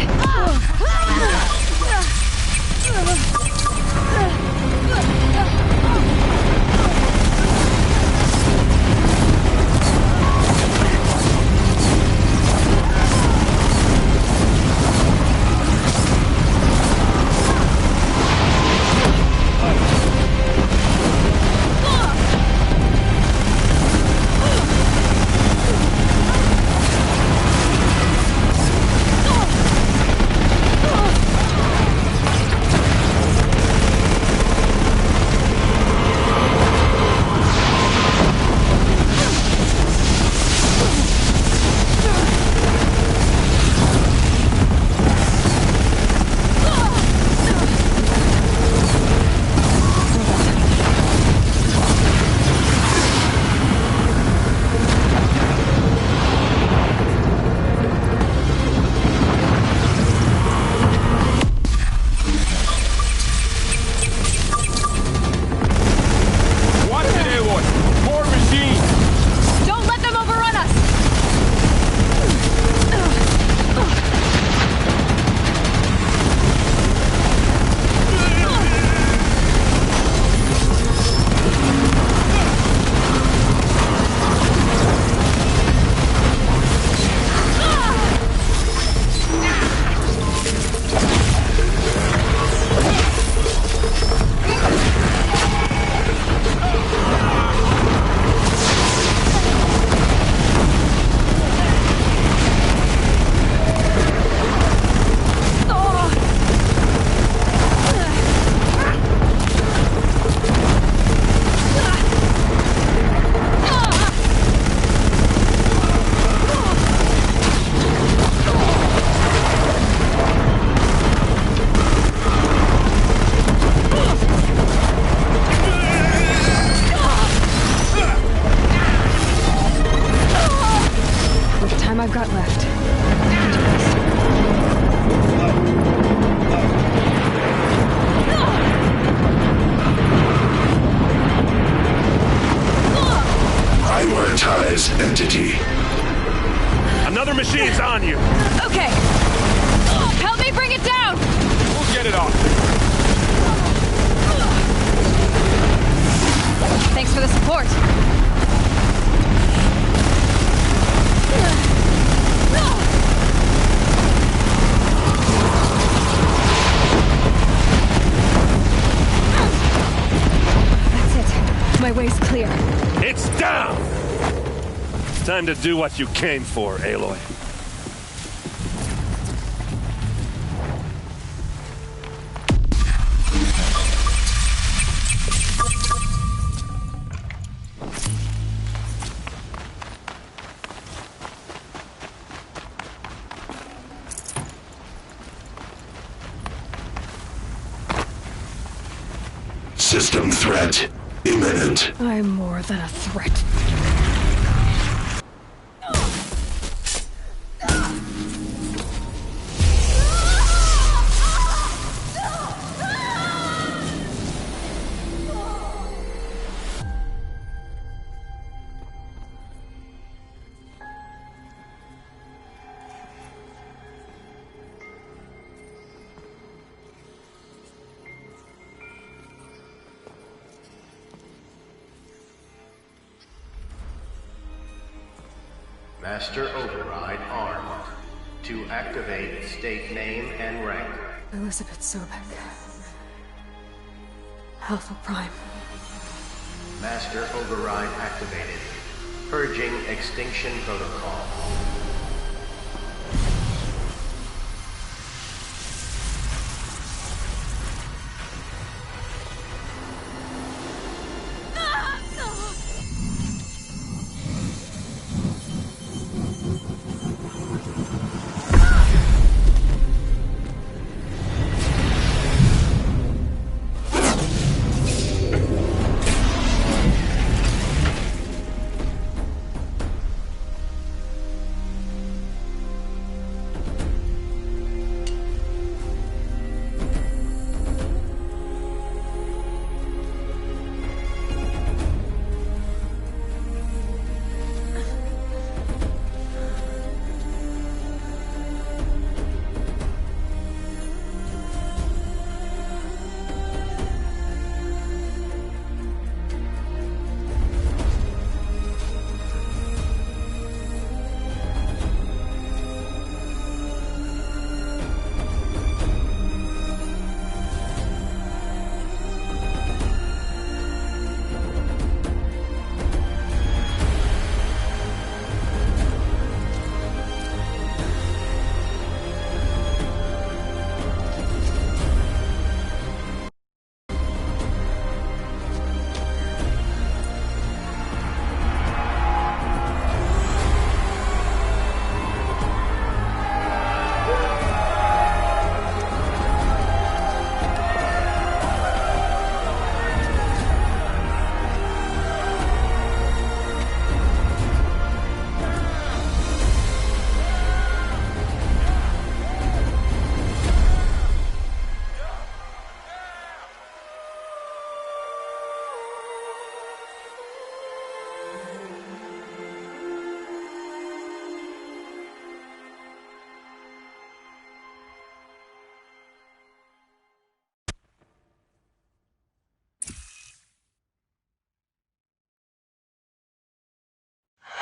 I've got left. Prioritize entity. Another machine's on you. Okay. Help me bring it down. We'll get it off. Thanks for the support. My way's clear. It's down! It's time to do what you came for, Aloy. System threat imminent. I'm more than a threat. Master override armed. To activate, state name and rank. Elizabeth Sobek. Alpha Prime. Master override activated. Purging extinction protocol.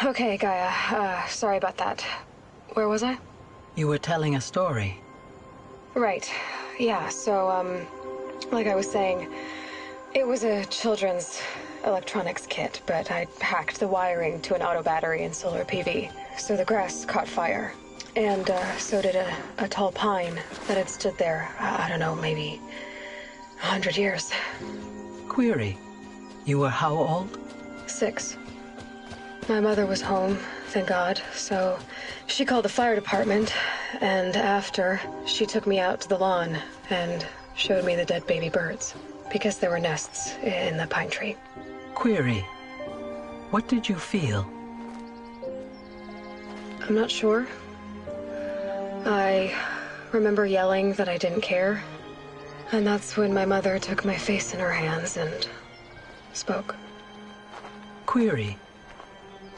Okay, Gaia. Sorry about that. Where was I? You were telling a story. Right. Yeah, so, like I was saying, it was a children's electronics kit, but I hacked the wiring to an auto battery and solar PV. So the grass caught fire. And, so did a tall pine that had stood there, I don't know, maybe 100 years. Query. You were how old? 6. My mother was home, thank God, so she called the fire department, and after, she took me out to the lawn and showed me the dead baby birds, because there were nests in the pine tree. Query. What did you feel? I'm not sure. I remember yelling that I didn't care, and that's when my mother took my face in her hands and spoke. Query.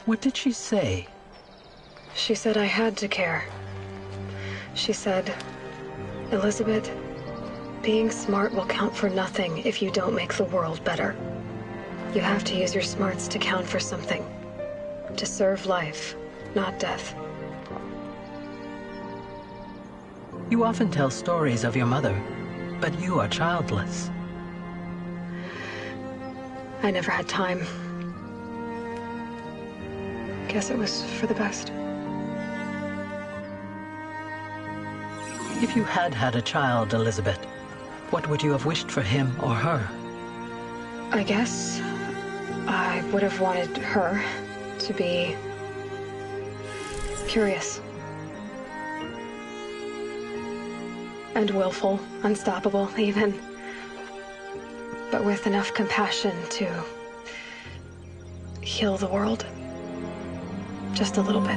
What did she say? She said I had to care. She said, Elizabeth, being smart will count for nothing if you don't make the world better. You have to use your smarts to count for something. To serve life, not death. You often tell stories of your mother, but you are childless. I never had time. Guess it was for the best. If you had had a child, Elizabeth, what would you have wished for him or her? I guess I would have wanted her to be curious. And willful, unstoppable, even. But with enough compassion to heal the world. Just a little bit.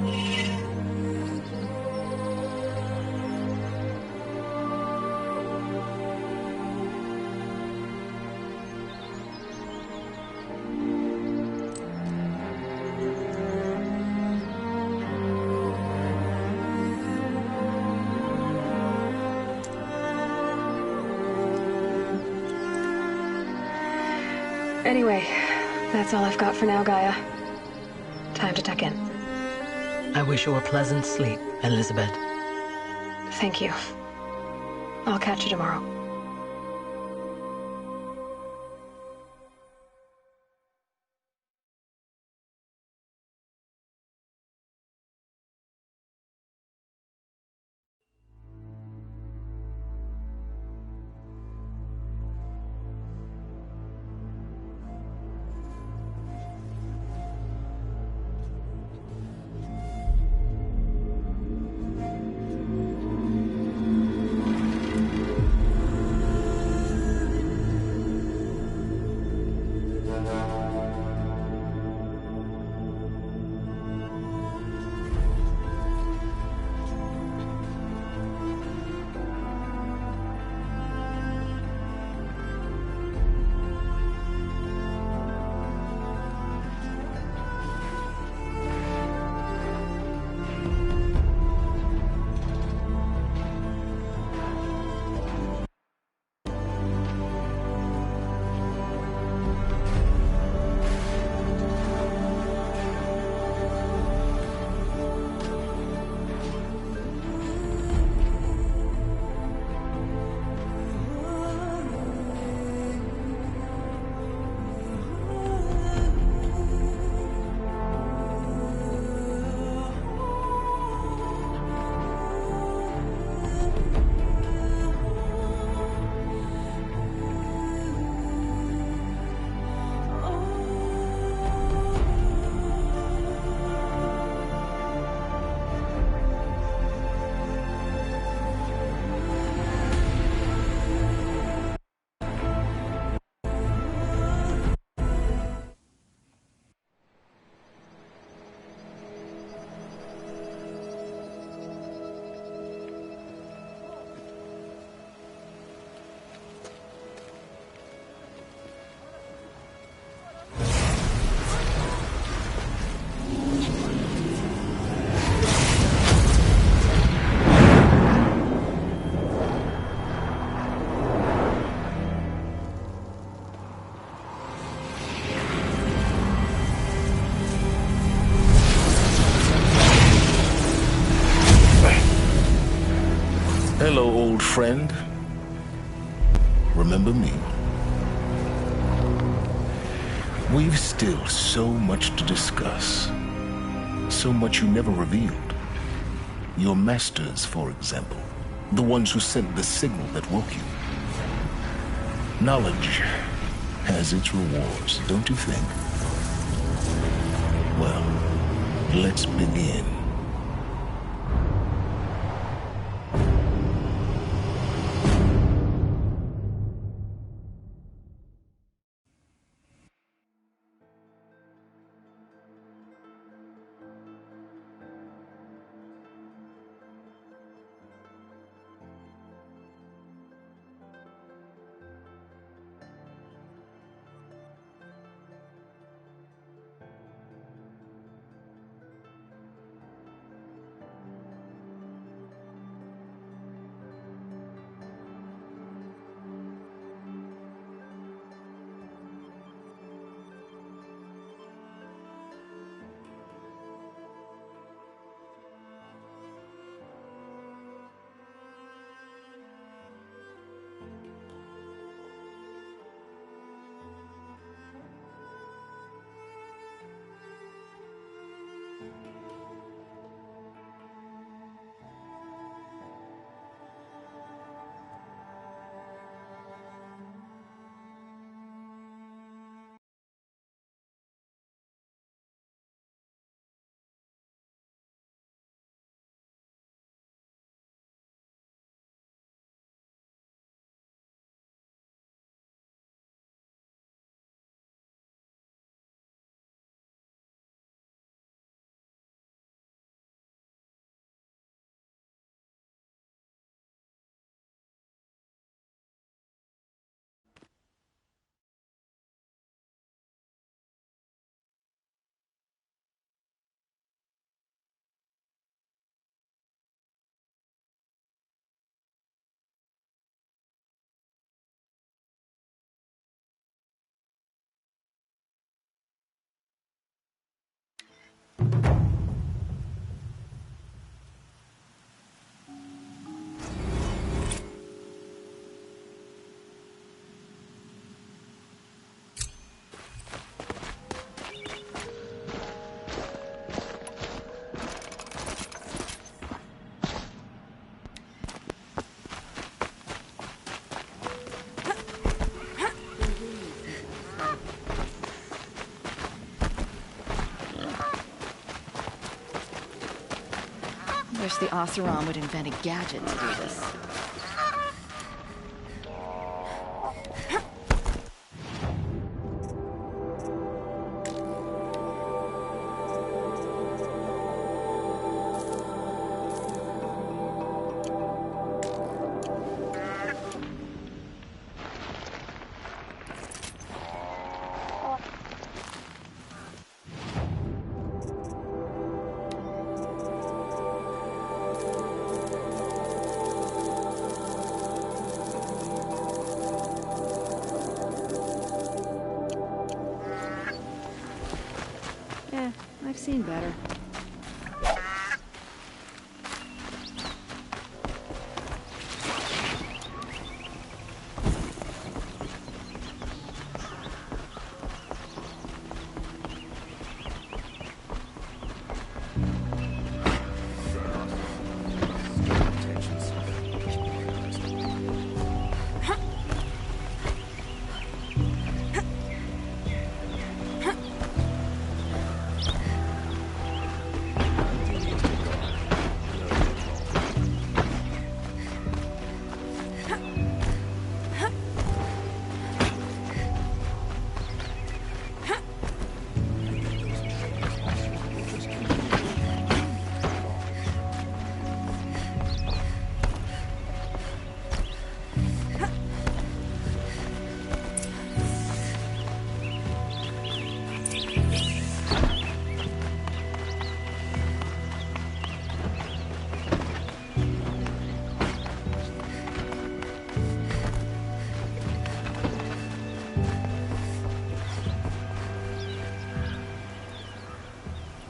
Anyway, that's all I've got for now, Gaia. Time to tuck in. I wish you a pleasant sleep, Elizabeth. Thank you. I'll catch you tomorrow. Hello, old friend. Remember me? We've still so much to discuss. So much you never revealed. Your masters, for example. The ones who sent the signal that woke you. Knowledge has its rewards, don't you think? Well, let's begin. Wish the Oseram would invent a gadget to do this. I've seen better.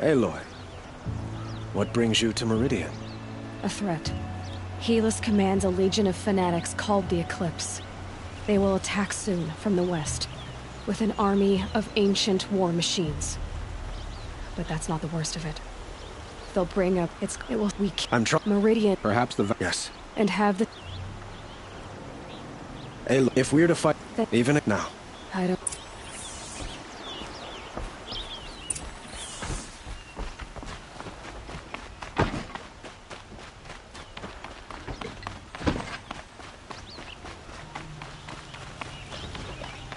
Aloy, what brings you to Meridian? A threat. Helis commands a legion of fanatics called the Eclipse. They will attack soon from the west, with an army of ancient war machines. But that's not the worst of it. They'll bring up it will weak Meridian. Perhaps the yes. And have the if we're to fight even now. I don't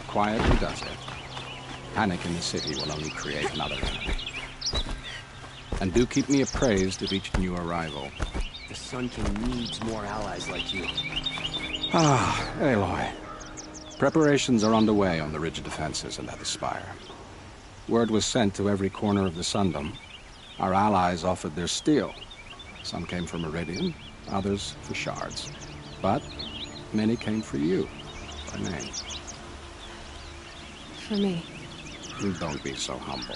Quiet who does it. Panic in the city will only create another enemy. And do keep me appraised of each new arrival. The Sun King needs more allies like you. Ah, Aloy. Preparations are underway on the ridge defenses and at the spire. Word was sent to every corner of the Sundom. Our allies offered their steel. Some came for Meridian, others for shards. But many came for you, by name. for me. Don't be so humble.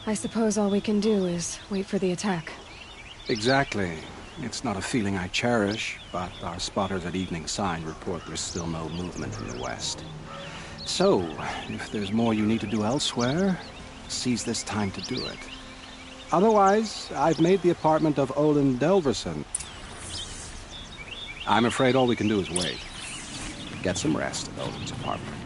I suppose all we can do is wait for the attack. Exactly. It's not a feeling I cherish, but our spotters at Evening Sign report there's still no movement in the west. So, if there's more you need to do elsewhere, seize this time to do it. Otherwise, I've made the apartment of Olin Delverson. I'm afraid all we can do is wait. Get some rest at Olin's apartment.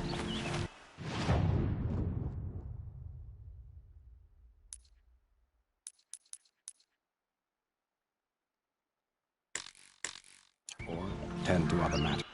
Or tend to other matters.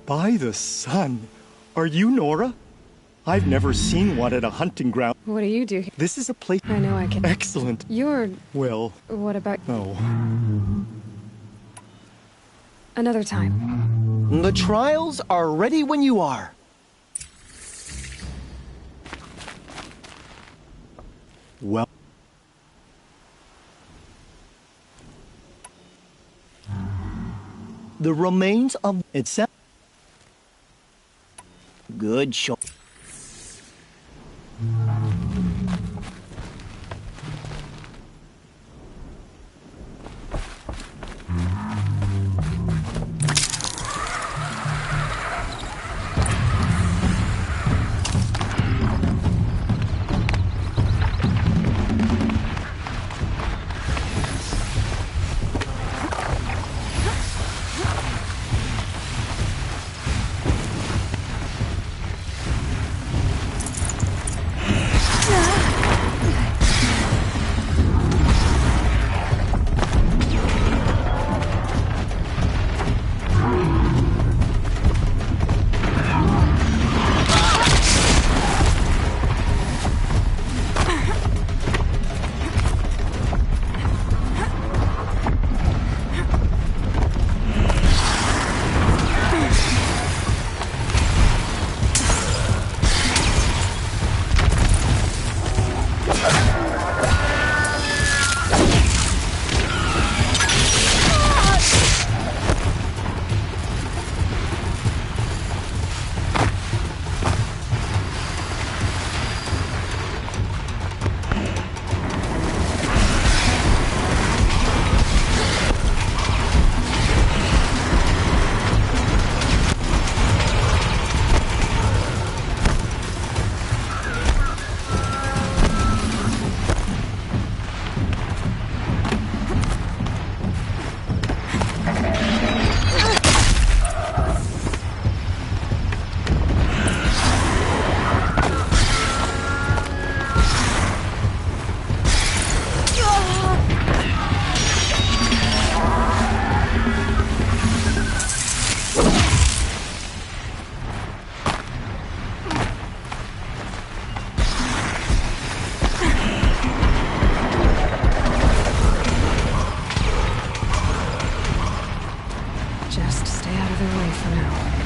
By the sun! Are you Nora? I've never seen one at a hunting ground. What do you do here? This is a place... I know I can... Excellent. You're... Well... What about... Oh. Another time. The trials are ready when you are. Well... The remains of... itself. Good shot. Stay out of their way for now.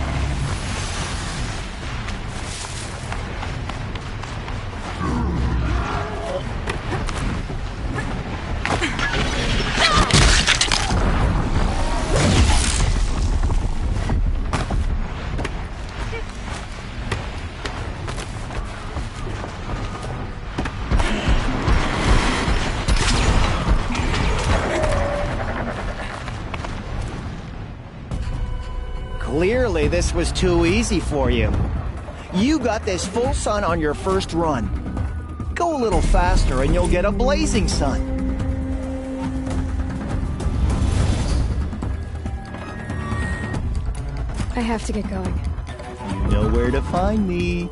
Clearly, this was too easy for you. You got this full sun on your first run. Go a little faster and you'll get a blazing sun. I have to get going. You know where to find me.